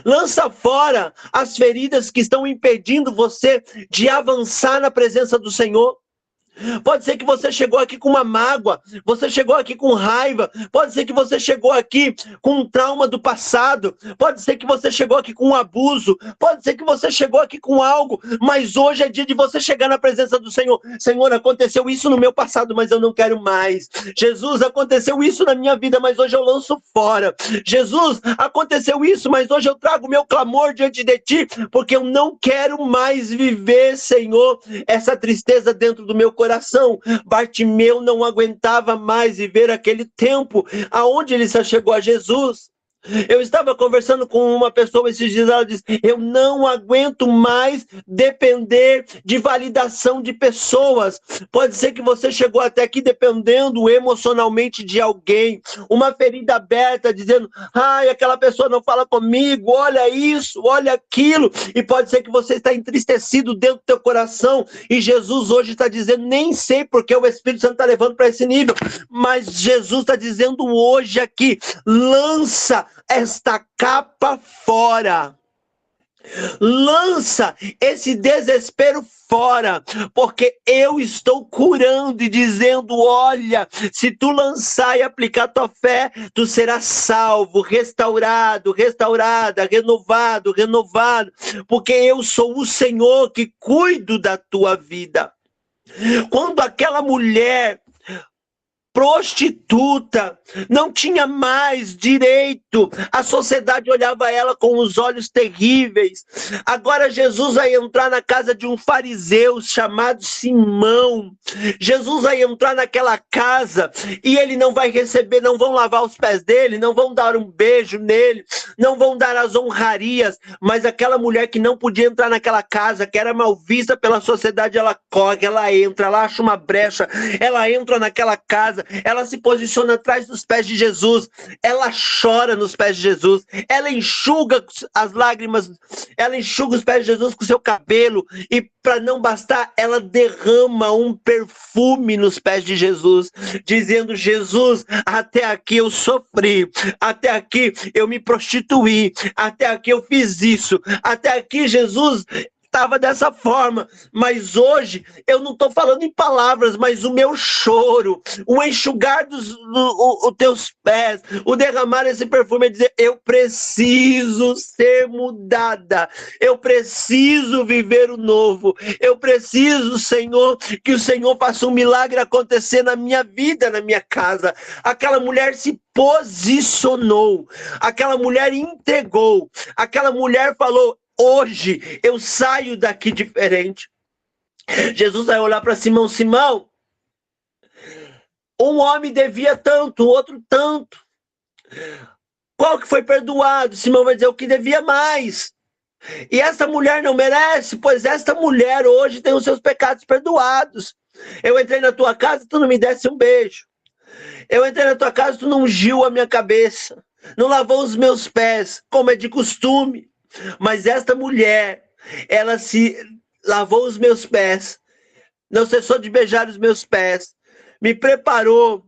Speaker 8: Lança fora as feridas que estão impedindo você de avançar na presença do Senhor. Pode ser que você chegou aqui com uma mágoa, você chegou aqui com raiva, pode ser que você chegou aqui com um trauma do passado, pode ser que você chegou aqui com um abuso, pode ser que você chegou aqui com algo, mas hoje é dia de você chegar na presença do Senhor. Senhor, aconteceu isso no meu passado, mas eu não quero mais. Jesus, aconteceu isso na minha vida, mas hoje eu lanço fora. Jesus, aconteceu isso, mas hoje eu trago meu clamor diante de Ti, porque eu não quero mais viver, Senhor, essa tristeza dentro do meu coração. Bartimeu não aguentava mais viver aquele tempo aonde ele só chegou a Jesus. Eu estava conversando com uma pessoa esses dias, ela disse, eu não aguento mais depender de validação de pessoas. Pode ser que você chegou até aqui dependendo emocionalmente de alguém, uma ferida aberta, dizendo, ai, aquela pessoa não fala comigo, olha isso, olha aquilo, e pode ser que você está entristecido dentro do teu coração, e Jesus hoje está dizendo, nem sei porque o Espírito Santo está levando para esse nível, mas Jesus está dizendo hoje aqui, lança esta capa fora. Lança esse desespero fora, porque eu estou curando e dizendo, olha, se tu lançar e aplicar tua fé, tu serás salvo, restaurado, restaurada, renovado, renovado, porque eu sou o Senhor que cuido da tua vida. Quando aquela mulher prostituta, não tinha mais direito, a sociedade olhava ela com os olhos terríveis. Agora Jesus vai entrar na casa de um fariseu chamado Simão. Jesus vai entrar naquela casa e ele não vai receber, não vão lavar os pés dele, não vão dar um beijo nele, não vão dar as honrarias, mas aquela mulher que não podia entrar naquela casa, que era mal vista pela sociedade, ela corre, ela entra, ela acha uma brecha, ela entra naquela casa, ela se posiciona atrás dos pés de Jesus, ela chora nos pés de Jesus, ela enxuga as lágrimas, ela enxuga os pés de Jesus com seu cabelo, e para não bastar, ela derrama um perfume nos pés de Jesus, dizendo, Jesus, até aqui eu sofri, até aqui eu me prostituí, até aqui eu fiz isso, até aqui, Jesus, estava dessa forma, mas hoje eu não estou falando em palavras, mas o meu choro, o enxugar os teus pés, o derramar esse perfume é dizer, eu preciso ser mudada, eu preciso viver o novo, eu preciso, Senhor, que o Senhor faça um milagre acontecer na minha vida, na minha casa. Aquela mulher se posicionou, aquela mulher entregou, aquela mulher falou, hoje eu saio daqui diferente. Jesus vai olhar para Simão, Simão, um homem devia tanto, o outro tanto. Qual que foi perdoado? Simão vai dizer, o que devia mais. E essa mulher não merece, pois esta mulher hoje tem os seus pecados perdoados. Eu entrei na tua casa, tu não me desse um beijo. Eu entrei na tua casa, tu não ungiu a minha cabeça, não lavou os meus pés, como é de costume. Mas esta mulher, ela se lavou os meus pés, não cessou de beijar os meus pés, me preparou.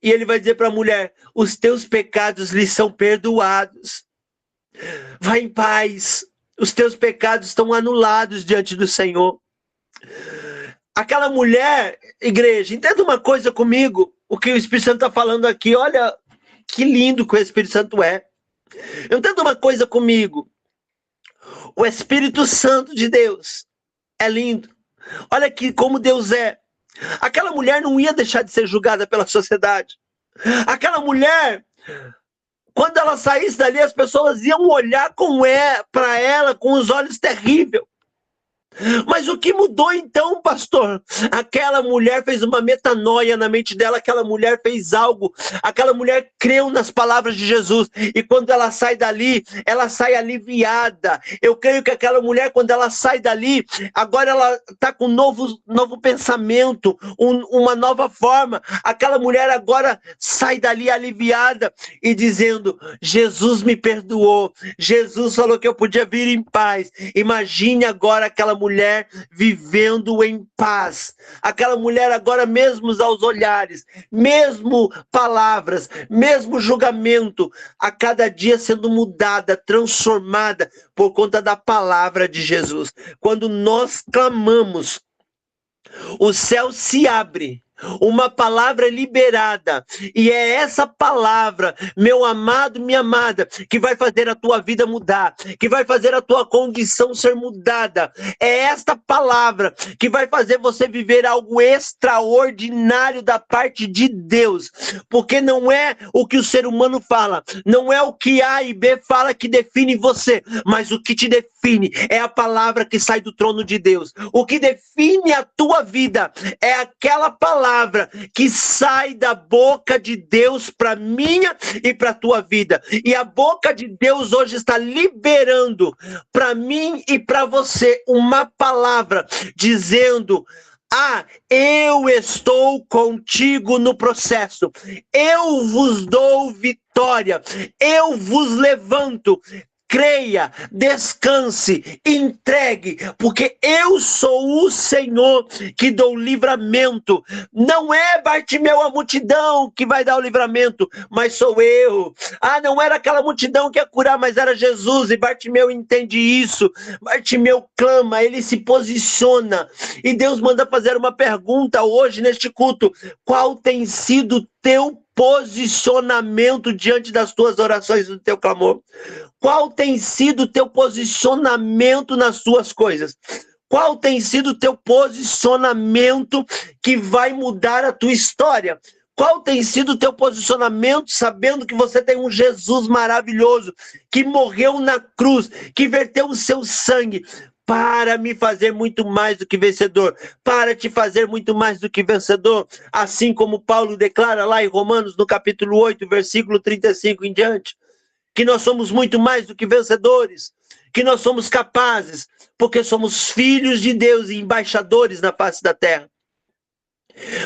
Speaker 8: E ele vai dizer para a mulher, os teus pecados lhe são perdoados. Vai em paz, os teus pecados estão anulados diante do Senhor. Aquela mulher, igreja, entenda uma coisa comigo, o que o Espírito Santo está falando aqui, olha que lindo que o Espírito Santo é. Entenda uma coisa comigo, o Espírito Santo de Deus é lindo, olha aqui como Deus é. Aquela mulher não ia deixar de ser julgada pela sociedade, aquela mulher, quando ela saísse dali, as pessoas iam olhar para ela com os olhos terríveis. Mas o que mudou então, pastor? Aquela mulher fez uma metanoia na mente dela, aquela mulher fez algo, aquela mulher creu nas palavras de Jesus, e quando ela sai dali, ela sai aliviada. Eu creio que aquela mulher, quando ela sai dali, agora ela está com um novo pensamento, uma nova forma. Aquela mulher agora sai dali aliviada e dizendo, Jesus me perdoou, Jesus falou que eu podia vir em paz. Imagine agora aquela mulher vivendo em paz. Aquela mulher agora, mesmo aos olhares, mesmo palavras, mesmo julgamento, a cada dia sendo mudada, transformada por conta da palavra de Jesus. Quando nós clamamos o céu se abre, uma palavra liberada, e é essa palavra, meu amado, minha amada, que vai fazer a tua vida mudar, que vai fazer a tua condição ser mudada. É esta palavra que vai fazer você viver algo extraordinário da parte de Deus, porque não é o que o ser humano fala, não é o que A e B fala que define você, mas o que te define é a palavra que sai do trono de Deus. O que define a tua vida é aquela palavra que sai da boca de Deus para minha e para a tua vida. E a boca de Deus hoje está liberando para mim e para você uma palavra dizendo: ah, eu estou contigo no processo, eu vos dou vitória, eu vos levanto. Creia, descanse, entregue, porque eu sou o Senhor que dou livramento. Não é, Bartimeu, a multidão que vai dar o livramento, mas sou eu. Ah, não era aquela multidão que ia curar, mas era Jesus, e Bartimeu entende isso. Bartimeu clama, ele se posiciona, e Deus manda fazer uma pergunta hoje neste culto: qual tem sido o teu posicionamento diante das tuas orações, do teu clamor? Qual tem sido o teu posicionamento nas tuas coisas? Qual tem sido o teu posicionamento que vai mudar a tua história? Qual tem sido o teu posicionamento sabendo que você tem um Jesus maravilhoso, que morreu na cruz, que verteu o seu sangue para me fazer muito mais do que vencedor, para te fazer muito mais do que vencedor, assim como Paulo declara lá em Romanos, no capítulo 8, versículo 35 em diante, que nós somos muito mais do que vencedores, que nós somos capazes, porque somos filhos de Deus e embaixadores na face da terra.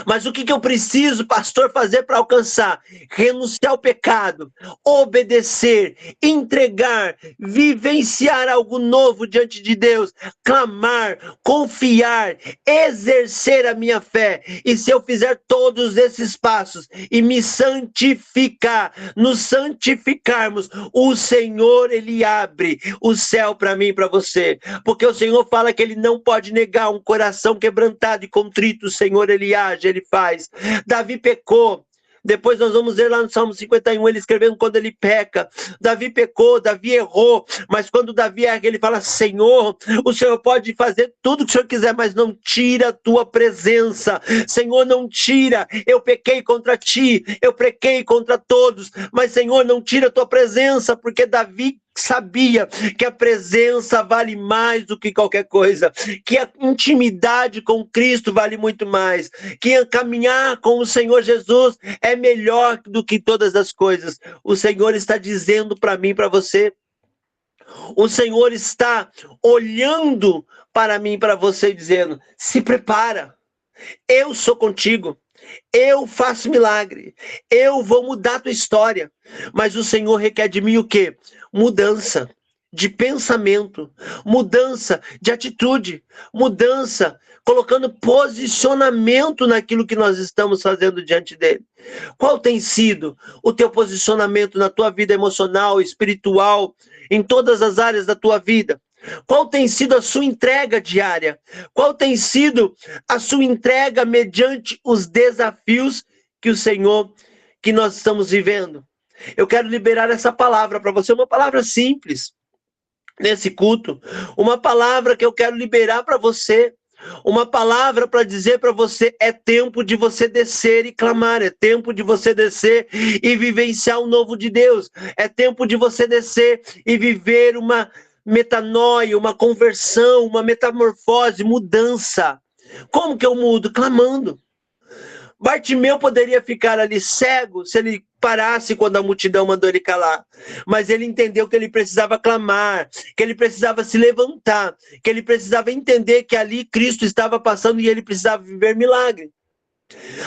Speaker 8: Mas o que eu preciso, pastor, fazer para alcançar? Renunciar ao pecado, obedecer, entregar, vivenciar algo novo diante de Deus, clamar, confiar, exercer a minha fé. E se eu fizer todos esses passos e me santificar, nos santificarmos, o Senhor, Ele abre o céu para mim e para você. Porque o Senhor fala que Ele não pode negar um coração quebrantado e contrito. O Senhor, Ele age, Ele faz. Davi pecou. Depois nós vamos ver lá no Salmo 51, ele escrevendo quando ele peca. Davi pecou, Davi errou, mas quando Davi erra, ele fala: Senhor, o Senhor pode fazer tudo o que o Senhor quiser, mas não tira a tua presença. Senhor, não tira. Eu pequei contra ti, eu pequei contra todos, mas Senhor, não tira a tua presença, porque Davi sabia que a presença vale mais do que qualquer coisa, que a intimidade com Cristo vale muito mais, que caminhar com o Senhor Jesus é melhor do que todas as coisas. O Senhor está dizendo para mim, para você, o Senhor está olhando para mim, para você, dizendo: se prepara, eu sou contigo. Eu faço milagre, eu vou mudar a tua história, mas o Senhor requer de mim o quê? Mudança de pensamento, mudança de atitude, mudança, colocando posicionamento naquilo que nós estamos fazendo diante dele. Qual tem sido o teu posicionamento na tua vida emocional, espiritual, em todas as áreas da tua vida? Qual tem sido a sua entrega diária? Qual tem sido a sua entrega mediante os desafios que o Senhor, que nós estamos vivendo? Eu quero liberar essa palavra para você, uma palavra simples, nesse culto, uma palavra que eu quero liberar para você, uma palavra para dizer para você: é tempo de você descer e clamar, é tempo de você descer e vivenciar o novo de Deus, é tempo de você descer e viver uma metanoia, uma conversão, uma metamorfose, mudança. Como que eu mudo? Clamando. Bartimeu poderia ficar ali cego se ele parasse quando a multidão mandou ele calar, mas ele entendeu que ele precisava clamar, que ele precisava se levantar, que ele precisava entender que ali Cristo estava passando e ele precisava viver milagre.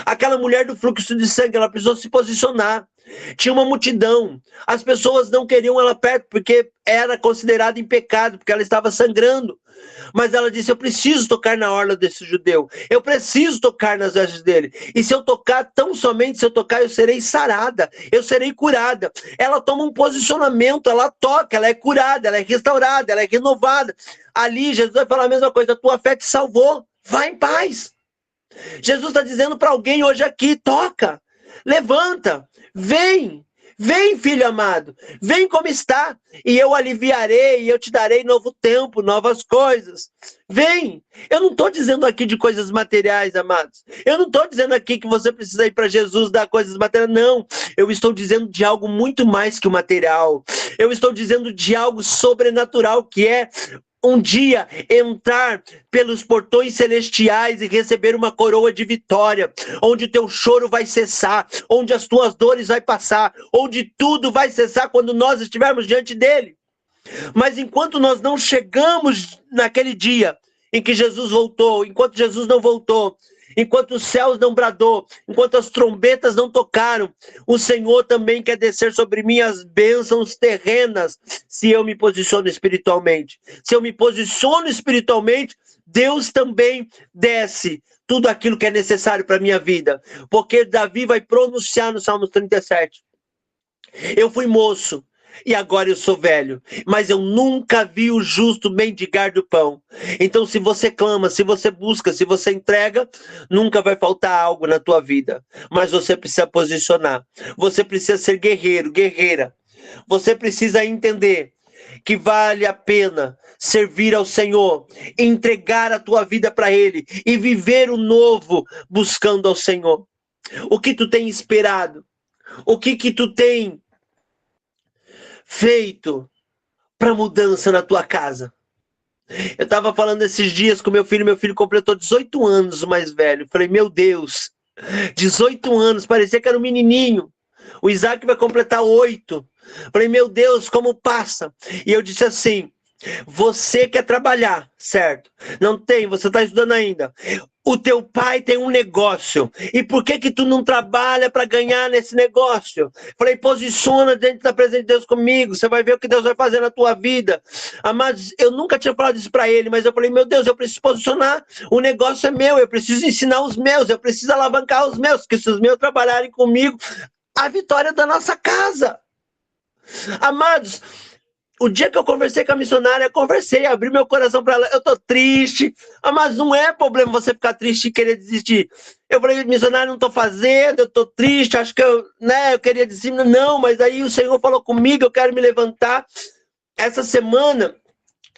Speaker 8: Aquela mulher do fluxo de sangue, ela precisou se posicionar. Tinha uma multidão, as pessoas não queriam ela perto porque era considerada em pecado, porque ela estava sangrando. Mas ela disse: eu preciso tocar na orla desse judeu, eu preciso tocar nas vestes dele, e se eu tocar, tão somente se eu tocar, eu serei sarada, eu serei curada. Ela toma um posicionamento, ela toca, ela é curada, ela é restaurada, ela é renovada. Ali Jesus vai falar a mesma coisa: a tua fé te salvou, vai em paz. Jesus está dizendo para alguém hoje aqui, toca, levanta, vem, vem, filho amado, vem como está, e eu aliviarei, e eu te darei novo tempo, novas coisas. Vem. Eu não estou dizendo aqui de coisas materiais, amados. Eu não estou dizendo aqui que você precisa ir para Jesus dar coisas materiais, não. Eu estou dizendo de algo muito mais que o material. Eu estou dizendo de algo sobrenatural, que é um dia entrar pelos portões celestiais e receber uma coroa de vitória, onde teu choro vai cessar, onde as tuas dores vai passar, onde tudo vai cessar quando nós estivermos diante dele. Mas enquanto nós não chegamos naquele dia em que Jesus voltou, enquanto Jesus não voltou, enquanto os céus não bradou, enquanto as trombetas não tocaram, o Senhor também quer descer sobre mim as bênçãos terrenas, se eu me posiciono espiritualmente. Se eu me posiciono espiritualmente, Deus também desce tudo aquilo que é necessário para a minha vida. Porque Davi vai pronunciar no Salmo 37. Eu fui moço, e agora eu sou velho, mas eu nunca vi o justo mendigar do pão. Então, se você clama, se você busca, se você entrega, nunca vai faltar algo na tua vida. Mas você precisa posicionar. Você precisa ser guerreiro, guerreira. Você precisa entender que vale a pena servir ao Senhor, entregar a tua vida para Ele e viver o novo buscando ao Senhor. O que tu tem esperado? O que tu tem feito para mudança na tua casa? Eu estava falando esses dias com meu filho completou 18 anos, o mais velho. Falei, meu Deus, 18 anos, parecia que era um menininho. O Isaac vai completar 8. Falei, meu Deus, como passa? E eu disse assim, você quer trabalhar, certo? Não tem, você está estudando ainda. O teu pai tem um negócio. E por que tu não trabalha para ganhar nesse negócio? Falei, posiciona dentro da presença de Deus comigo. Você vai ver o que Deus vai fazer na tua vida. Amados, eu nunca tinha falado isso para ele, mas eu falei, meu Deus, eu preciso posicionar. O negócio é meu, eu preciso ensinar os meus, eu preciso alavancar os meus, porque se os meus trabalharem comigo, a vitória é da nossa casa. Amados, o dia que eu conversei com a missionária, abri meu coração para ela, eu tô triste, mas não é problema você ficar triste e querer desistir. Eu falei, missionária, não tô fazendo, eu tô triste, acho que eu queria desistir, não, mas aí o Senhor falou comigo, eu quero me levantar. Essa semana,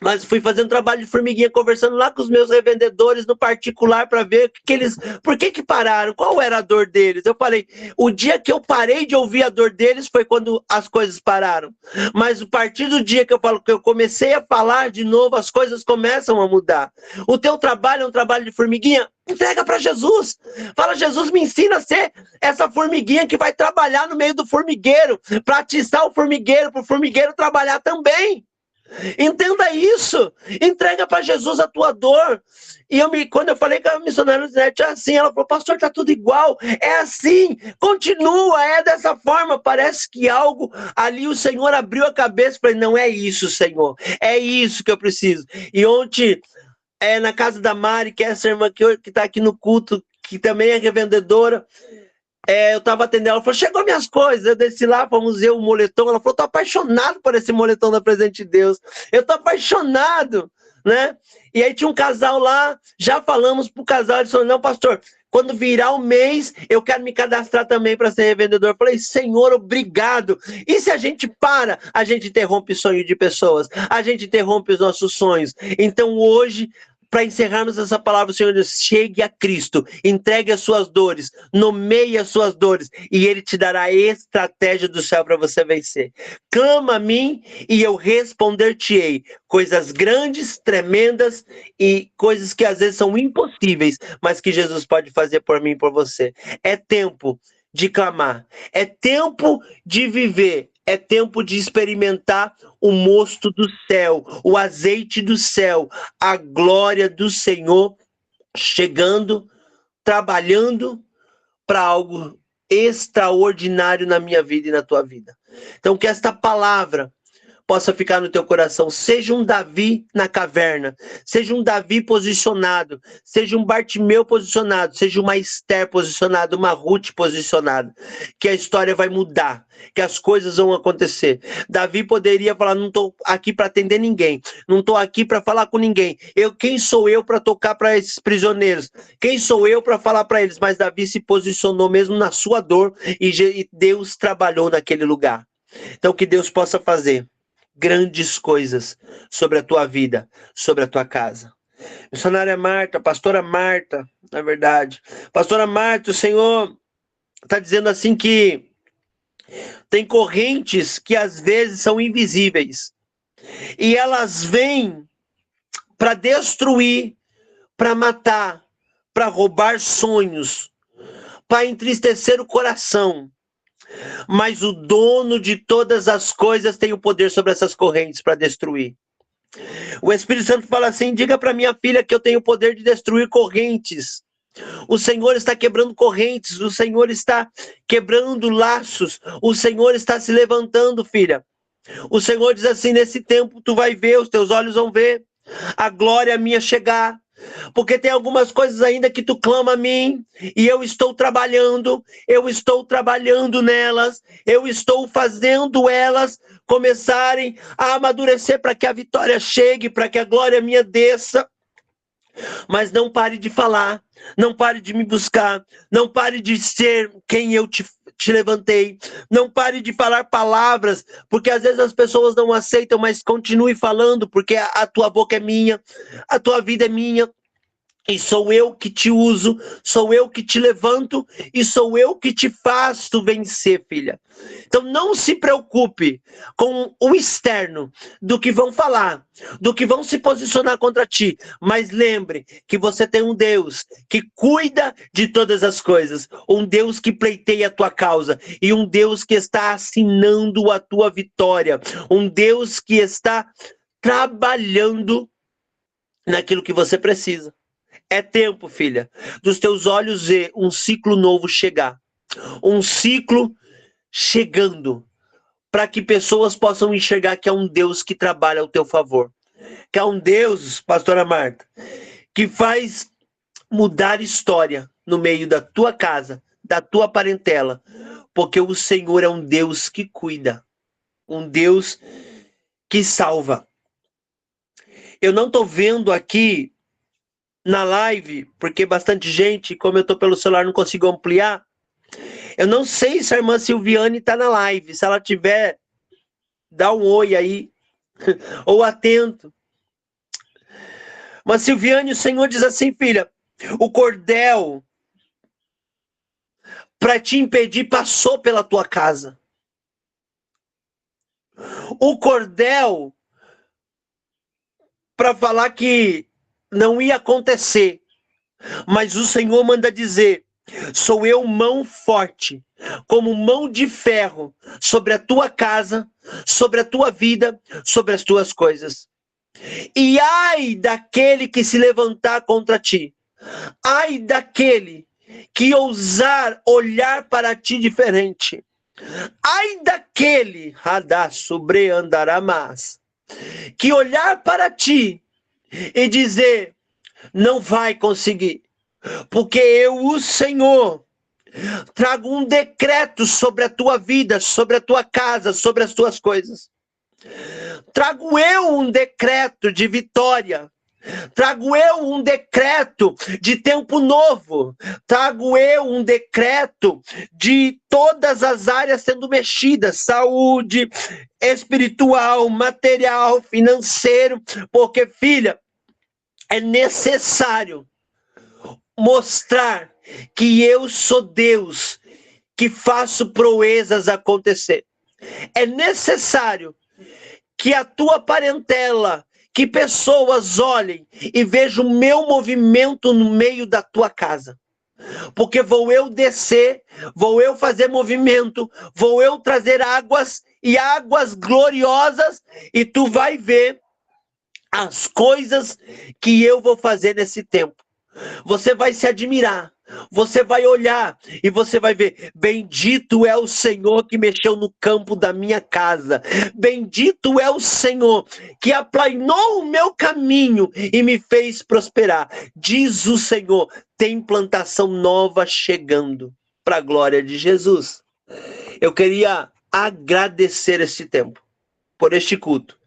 Speaker 8: mas fui fazendo trabalho de formiguinha, conversando lá com os meus revendedores no particular para ver por que pararam, qual era a dor deles. Eu falei, o dia que eu parei de ouvir a dor deles foi quando as coisas pararam. Mas a partir do dia que eu comecei a falar de novo, as coisas começam a mudar. O teu trabalho é um trabalho de formiguinha? Entrega para Jesus. Fala, Jesus, me ensina a ser essa formiguinha que vai trabalhar no meio do formigueiro, para atiçar o formigueiro, para o formigueiro trabalhar também. Entenda isso, entrega para Jesus a tua dor. E quando eu falei com a missionária é assim, ela falou, pastor, tá tudo igual, é assim, continua, é dessa forma. Parece que algo ali o Senhor abriu a cabeça, falei, não é isso, Senhor, é isso que eu preciso. E ontem, na casa da Mari, que é essa irmã que está aqui no culto, que também é revendedora, eu estava atendendo, ela falou, chegou minhas coisas, eu desci lá, fomos ver o moletom, ela falou, tô apaixonado por esse moletom da Presente de Deus, eu tô apaixonado, né? E aí tinha um casal lá, já falamos pro casal, ele falou, não, pastor, quando virar o mês, eu quero me cadastrar também para ser revendedor. Eu falei, Senhor, obrigado. E se a gente para, a gente interrompe o sonho de pessoas, a gente interrompe os nossos sonhos. Então hoje, para encerrarmos essa palavra, o Senhor diz, chegue a Cristo, entregue as suas dores, nomeie as suas dores, e Ele te dará a estratégia do céu para você vencer. Clama a mim e eu responder-te-ei. Coisas grandes, tremendas e coisas que às vezes são impossíveis, mas que Jesus pode fazer por mim e por você. É tempo de clamar, é tempo de viver, é tempo de experimentar o mosto do céu, o azeite do céu, a glória do Senhor chegando, trabalhando para algo extraordinário na minha vida e na tua vida. Então que esta palavra possa ficar no teu coração. Seja um Davi na caverna, seja um Davi posicionado, seja um Bartimeu posicionado, seja uma Esther posicionada, uma Ruth posicionada, que a história vai mudar, que as coisas vão acontecer. Davi poderia falar, não estou aqui para atender ninguém, não estou aqui para falar com ninguém, quem sou eu para tocar para esses prisioneiros? Quem sou eu para falar para eles? Mas Davi se posicionou mesmo na sua dor e Deus trabalhou naquele lugar. Então que Deus possa fazer grandes coisas sobre a tua vida, sobre a tua casa. Missionária Marta, pastora Marta, na verdade. Pastora Marta, o Senhor está dizendo assim que tem correntes que às vezes são invisíveis. E elas vêm para destruir, para matar, para roubar sonhos, para entristecer o coração. Mas o dono de todas as coisas tem o poder sobre essas correntes para destruir. O Espírito Santo fala assim, diga para minha filha que eu tenho o poder de destruir correntes. O Senhor está quebrando correntes, o Senhor está quebrando laços, o Senhor está se levantando, filha. O Senhor diz assim, nesse tempo tu vai ver, os teus olhos vão ver a glória minha chegar. Porque tem algumas coisas ainda que tu clama a mim, e eu estou trabalhando nelas, eu estou fazendo elas começarem a amadurecer para que a vitória chegue, para que a glória minha desça. Mas não pare de falar, não pare de me buscar, não pare de ser quem eu te levantei, não pare de falar palavras, porque às vezes as pessoas não aceitam, mas continue falando, porque a tua boca é minha, a tua vida é minha, e sou eu que te uso, sou eu que te levanto, e sou eu que te faço vencer, filha. Então não se preocupe com o externo, do que vão falar, do que vão se posicionar contra ti, mas lembre que você tem um Deus que cuida de todas as coisas, um Deus que pleiteia a tua causa, e um Deus que está assinando a tua vitória, um Deus que está trabalhando naquilo que você precisa. É tempo, filha, dos teus olhos ver um ciclo novo chegar, um ciclo chegando, para que pessoas possam enxergar que é um Deus que trabalha ao teu favor, que é um Deus, pastora Marta, que faz mudar história no meio da tua casa, da tua parentela, porque o Senhor é um Deus que cuida, um Deus que salva. Eu não estou vendo aqui na live, porque bastante gente, como eu estou pelo celular, não consigo ampliar. Eu não sei se a irmã Silviane está na live. Se ela tiver, dá um oi aí, ou atento. Mas Silviane, o Senhor diz assim, filha, o cordel para te impedir passou pela tua casa. O cordel para falar que não ia acontecer, mas o Senhor manda dizer, sou eu mão forte, como mão de ferro, sobre a tua casa, sobre a tua vida, sobre as tuas coisas. E ai daquele que se levantar contra ti, ai daquele que ousar olhar para ti diferente, ai daquele, que olhar para ti e dizer, não vai conseguir, porque eu, o Senhor, trago um decreto sobre a tua vida, sobre a tua casa, sobre as tuas coisas. Trago eu um decreto de vitória. Trago eu um decreto de tempo novo. Trago eu um decreto de todas as áreas sendo mexidas, saúde, espiritual, material, financeiro, porque, filha, é necessário mostrar que eu sou Deus, que faço proezas acontecer. É necessário que a tua parentela, que pessoas olhem e vejam o meu movimento no meio da tua casa. Porque vou eu descer, vou eu fazer movimento, vou eu trazer águas e águas gloriosas, e tu vai ver as coisas que eu vou fazer nesse tempo. Você vai se admirar, Você vai olhar e você vai ver, bendito é o Senhor que mexeu no campo da minha casa. Bendito é o Senhor que aplainou o meu caminho e me fez prosperar. Diz o Senhor, tem plantação nova chegando, para a glória de Jesus. Eu queria agradecer este tempo, por este culto.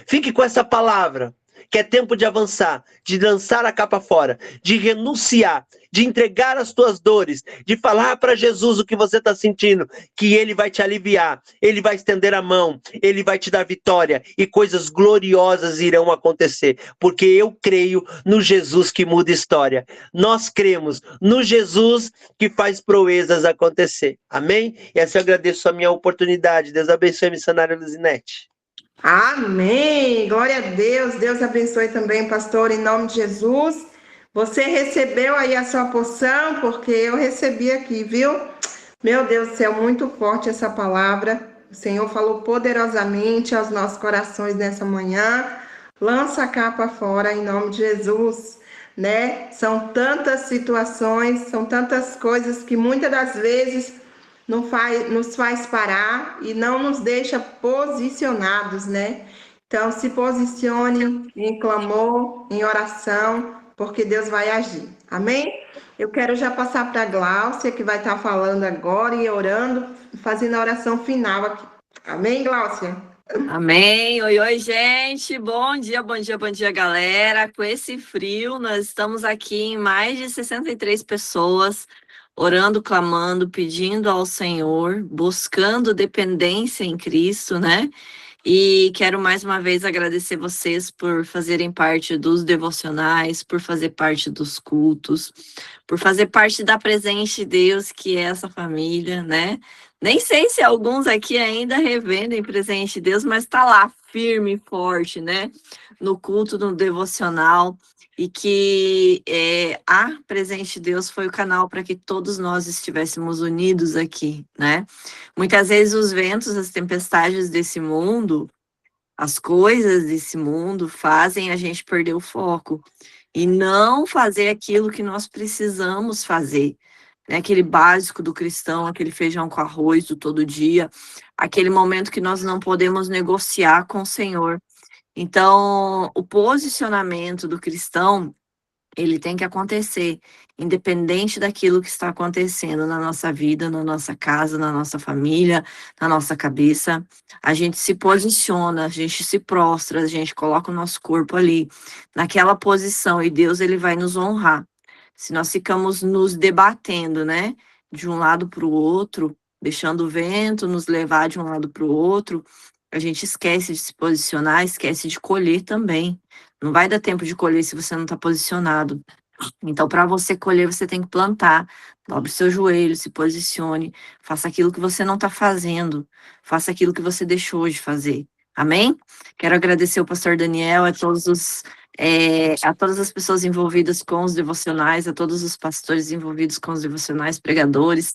Speaker 8: Fique com essa palavra, que é tempo de avançar, de lançar a capa fora, de renunciar, de entregar as tuas dores, de falar para Jesus o que você está sentindo, que Ele vai te aliviar, Ele vai estender a mão, Ele vai te dar vitória e coisas gloriosas irão acontecer, porque eu creio no Jesus que muda história. Nós cremos no Jesus que faz proezas acontecer. Amém? E assim eu agradeço a minha oportunidade. Deus abençoe a missionária Luzinete.
Speaker 1: Amém! Glória a Deus. Deus abençoe também, pastor, em nome de Jesus. Você recebeu aí a sua porção, porque eu recebi aqui, viu? Meu Deus do céu, muito forte essa palavra. O Senhor falou poderosamente aos nossos corações nessa manhã. Lança a capa fora em nome de Jesus, né? São tantas situações, são tantas coisas que muitas das vezes nos faz parar e não nos deixa posicionados, né? Então, se posicione em clamor, em oração, porque Deus vai agir. Amém? Eu quero já passar para a Gláucia, que vai estar falando agora e orando, fazendo a oração final aqui. Amém, Gláucia?
Speaker 9: Amém. Oi, oi, gente. Bom dia, bom dia, bom dia, galera. Com esse frio, nós estamos aqui em mais de 63 pessoas, orando, clamando, pedindo ao Senhor, buscando dependência em Cristo, né? E quero mais uma vez agradecer vocês por fazerem parte dos devocionais, por fazer parte dos cultos, por fazer parte da presença de Deus, que é essa família, né? Nem sei se alguns aqui ainda revendem presente de Deus, mas está lá, firme e forte, né? No culto, no devocional. E que a Presente de Deus foi o canal para que todos nós estivéssemos unidos aqui, né? Muitas vezes os ventos, as tempestades desse mundo, as coisas desse mundo fazem a gente perder o foco e não fazer aquilo que nós precisamos fazer, né? Aquele básico do cristão, aquele feijão com arroz do todo dia, aquele momento que nós não podemos negociar com o Senhor. Então, o posicionamento do cristão, ele tem que acontecer, independente daquilo que está acontecendo na nossa vida, na nossa casa, na nossa família, na nossa cabeça. A gente se posiciona, a gente se prostra, a gente coloca o nosso corpo ali, naquela posição, e Deus, ele vai nos honrar. Se nós ficamos nos debatendo, né, de um lado para o outro, deixando o vento nos levar de um lado para o outro, a gente esquece de se posicionar, esquece de colher também. Não vai dar tempo de colher se você não está posicionado. Então, para você colher, você tem que plantar. Dobre seu joelho, se posicione, faça aquilo que você não está fazendo, faça aquilo que você deixou de fazer. Amém? Quero agradecer ao pastor Daniel, a todas as pessoas envolvidas com os devocionais, a todos os pastores envolvidos com os devocionais, pregadores,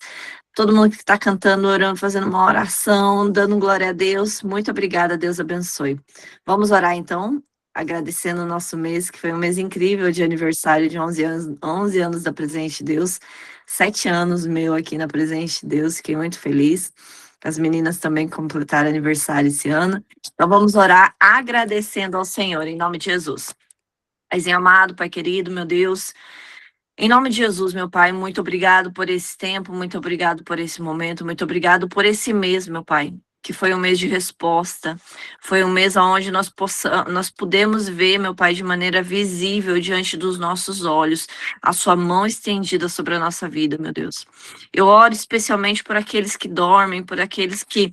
Speaker 9: todo mundo que está cantando, orando, fazendo uma oração, dando glória a Deus. Muito obrigada, Deus abençoe. Vamos orar então, agradecendo o nosso mês, que foi um mês incrível de aniversário de 11 anos da Presente de Deus, 7 anos meu aqui na Presente de Deus, fiquei muito feliz. As meninas também completaram aniversário esse ano. Então vamos orar agradecendo ao Senhor, em nome de Jesus. Paizinho amado, Pai querido, meu Deus, em nome de Jesus, meu Pai, muito obrigado por esse tempo, muito obrigado por esse momento, muito obrigado por esse mês, meu Pai, que foi um mês de resposta, foi um mês onde nós pudemos ver, meu Pai, de maneira visível diante dos nossos olhos, a sua mão estendida sobre a nossa vida, meu Deus. Eu oro especialmente por aqueles que dormem, por aqueles que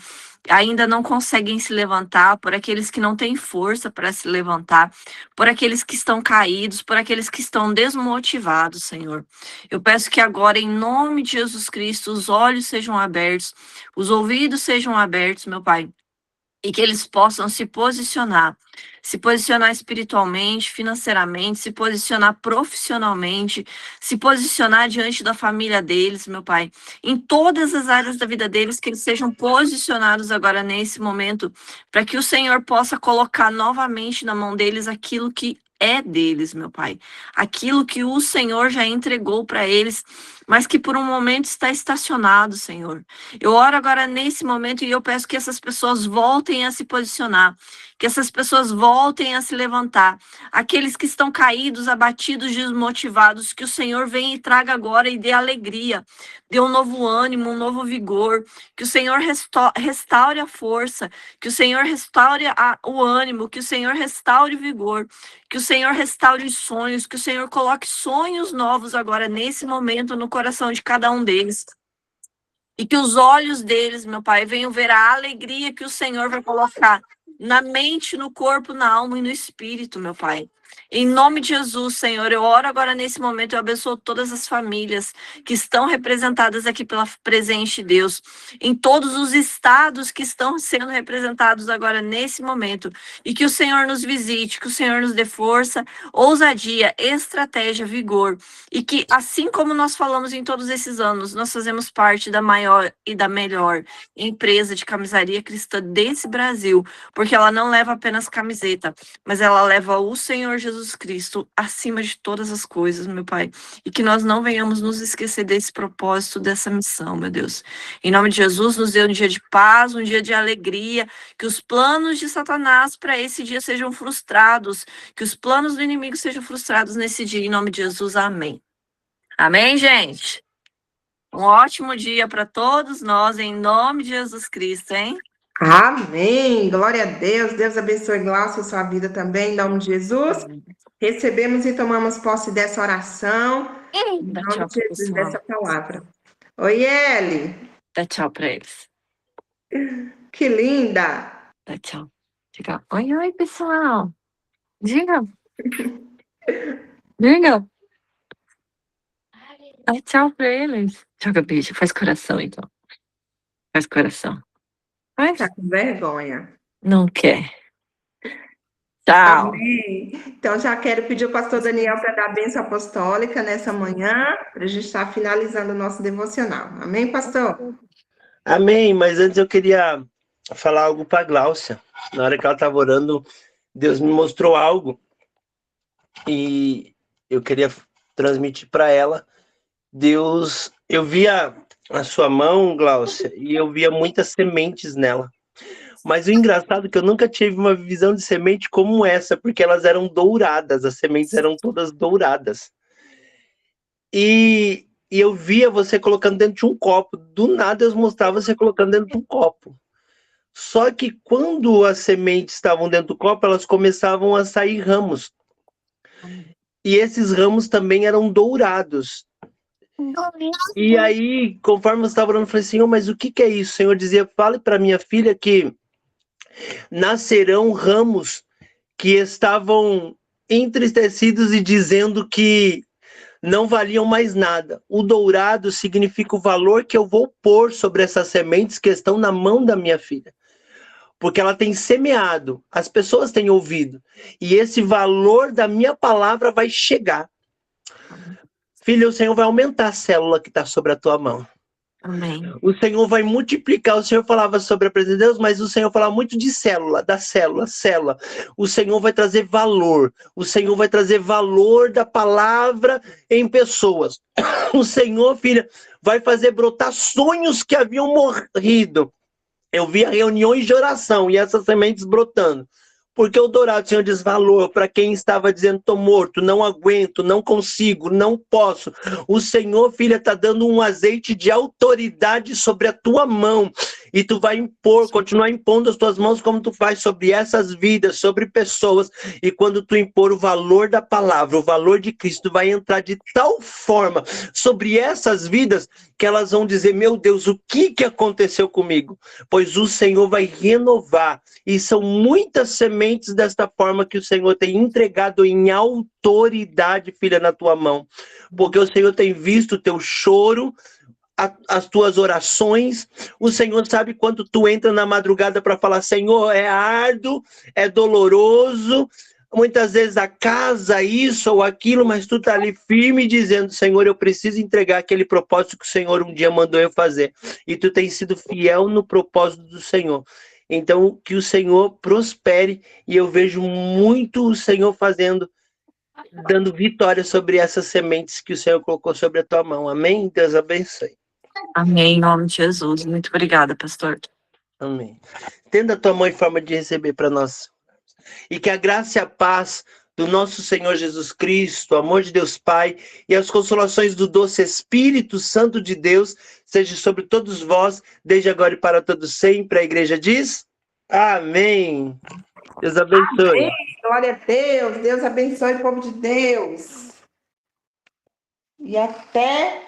Speaker 9: ainda não conseguem se levantar, por aqueles que não têm força para se levantar, por aqueles que estão caídos, por aqueles que estão desmotivados, Senhor. Eu peço que agora, em nome de Jesus Cristo, os olhos sejam abertos, os ouvidos sejam abertos, meu Pai, e que eles possam se posicionar espiritualmente, financeiramente, se posicionar profissionalmente, se posicionar diante da família deles, meu Pai, em todas as áreas da vida deles, que eles sejam posicionados agora nesse momento, para que o Senhor possa colocar novamente na mão deles aquilo que é deles, meu Pai. Aquilo que o Senhor já entregou para eles mas que por um momento está estacionado, Senhor. Eu oro agora nesse momento e eu peço que essas pessoas voltem a se posicionar, que essas pessoas voltem a se levantar. Aqueles que estão caídos, abatidos, desmotivados, que o Senhor venha e traga agora e dê alegria, dê um novo ânimo, um novo vigor, que o Senhor restaure a força, que o Senhor restaure o ânimo, que o Senhor restaure o vigor, que o Senhor restaure os sonhos, que o Senhor coloque sonhos novos agora, nesse momento, no coração de cada um deles. E que os olhos deles, meu Pai, venham ver a alegria que o Senhor vai colocar na mente, no corpo, na alma e no espírito, meu Pai. Em nome de Jesus, Senhor, eu oro agora nesse momento, eu abençoo todas as famílias que estão representadas aqui pela presente Deus, em todos os estados que estão sendo representados agora nesse momento, e que o Senhor nos visite, que o Senhor nos dê força, ousadia, estratégia, vigor, e que, assim como nós falamos em todos esses anos, nós fazemos parte da maior e da melhor empresa de camisaria cristã desse Brasil, porque ela não leva apenas camiseta, mas ela leva o Senhor Jesus Cristo acima de todas as coisas, meu Pai. E que nós não venhamos nos esquecer desse propósito, dessa missão, meu Deus. Em nome de Jesus, nos dê um dia de paz, um dia de alegria, que os planos de Satanás para esse dia sejam frustrados, que os planos do inimigo sejam frustrados nesse dia, em nome de Jesus, amém. Amém, gente? Um ótimo dia para todos nós, em nome de Jesus Cristo, hein?
Speaker 1: Amém. Glória a Deus. Deus abençoe, Glaucia, sua vida também, em nome de Jesus. Recebemos e tomamos posse dessa oração, em
Speaker 9: Dá
Speaker 1: nome
Speaker 9: tchau
Speaker 1: de
Speaker 9: pro
Speaker 1: Jesus,
Speaker 9: pessoal.
Speaker 1: dessa palavra. Oi, Eli.
Speaker 9: Dá tchau para eles.
Speaker 1: Que linda.
Speaker 9: Dá tchau. Diga, oi, pessoal. Diga. Diga. Dá tchau para eles. Joga beijo, faz coração, então. Faz coração. Faz.
Speaker 1: Tá com vergonha.
Speaker 9: Não quer. Tchau.
Speaker 1: Amém. Então, já quero pedir ao pastor Daniel para dar a bênção apostólica nessa manhã, para a gente estar finalizando o nosso devocional. Amém, pastor?
Speaker 8: Amém, mas antes eu queria falar algo para a Gláucia. Na hora que ela estava orando, Deus me mostrou algo e eu queria transmitir para ela. Deus, eu via a sua mão, Gláucia, e eu via muitas sementes nela. Mas o engraçado é que eu nunca tive uma visão de semente como essa, porque elas eram douradas, as sementes eram todas douradas. E eu via você colocando dentro de um copo. Do nada Deus mostrava você colocando dentro de um copo. Só que quando as sementes estavam dentro do copo, elas começavam a sair ramos. E esses ramos também eram dourados. E aí, conforme você estava orando, eu falei, Senhor, mas o que é isso? O Senhor dizia, fale para minha filha que nascerão ramos que estavam entristecidos e dizendo que não valiam mais nada. O dourado significa o valor que eu vou pôr sobre essas sementes que estão na mão da minha filha. Porque ela tem semeado, as pessoas têm ouvido, e esse valor da minha palavra vai chegar. Filha, o Senhor vai aumentar a célula que está sobre a tua mão.
Speaker 9: Amém.
Speaker 8: O Senhor vai multiplicar. O Senhor falava sobre a presença de Deus, mas o Senhor falava muito de célula, da célula. O Senhor vai trazer valor. O Senhor vai trazer valor da palavra em pessoas. O Senhor, filha, vai fazer brotar sonhos que haviam morrido. Eu via reuniões de oração e essas sementes brotando. Porque o dourado, o Senhor diz valor para quem estava dizendo, estou morto, não aguento, não consigo, não posso. O Senhor, filha, está dando um azeite de autoridade sobre a tua mão. E tu vai impor, continuar impondo as tuas mãos como tu faz sobre essas vidas, sobre pessoas. E quando tu impor o valor da palavra, o valor de Cristo, vai entrar de tal forma sobre essas vidas que elas vão dizer, meu Deus, o que aconteceu comigo? Pois o Senhor vai renovar. E são muitas sementes desta forma que o Senhor tem entregado em autoridade, filha, na tua mão. Porque o Senhor tem visto o teu choro, as tuas orações. O Senhor sabe quando tu entra na madrugada para falar, Senhor, é árduo, é doloroso, muitas vezes a casa, isso ou aquilo, mas tu tá ali firme dizendo, Senhor, eu preciso entregar aquele propósito que o Senhor um dia mandou eu fazer. E tu tem sido fiel no propósito do Senhor. Então, que o Senhor prospere, e eu vejo muito o Senhor fazendo dando vitória sobre essas sementes que o Senhor colocou sobre a tua mão. Amém? Deus abençoe.
Speaker 9: Amém, em nome de Jesus. Muito obrigada, pastor.
Speaker 8: Amém. Estenda a tua mão em forma de receber para nós. E que a graça e a paz do nosso Senhor Jesus Cristo, o amor de Deus Pai e as consolações do doce Espírito Santo de Deus seja sobre todos vós, desde agora e para todos sempre. A igreja diz: amém. Deus abençoe.
Speaker 1: Amém. Glória a Deus. Deus abençoe o povo de Deus. E até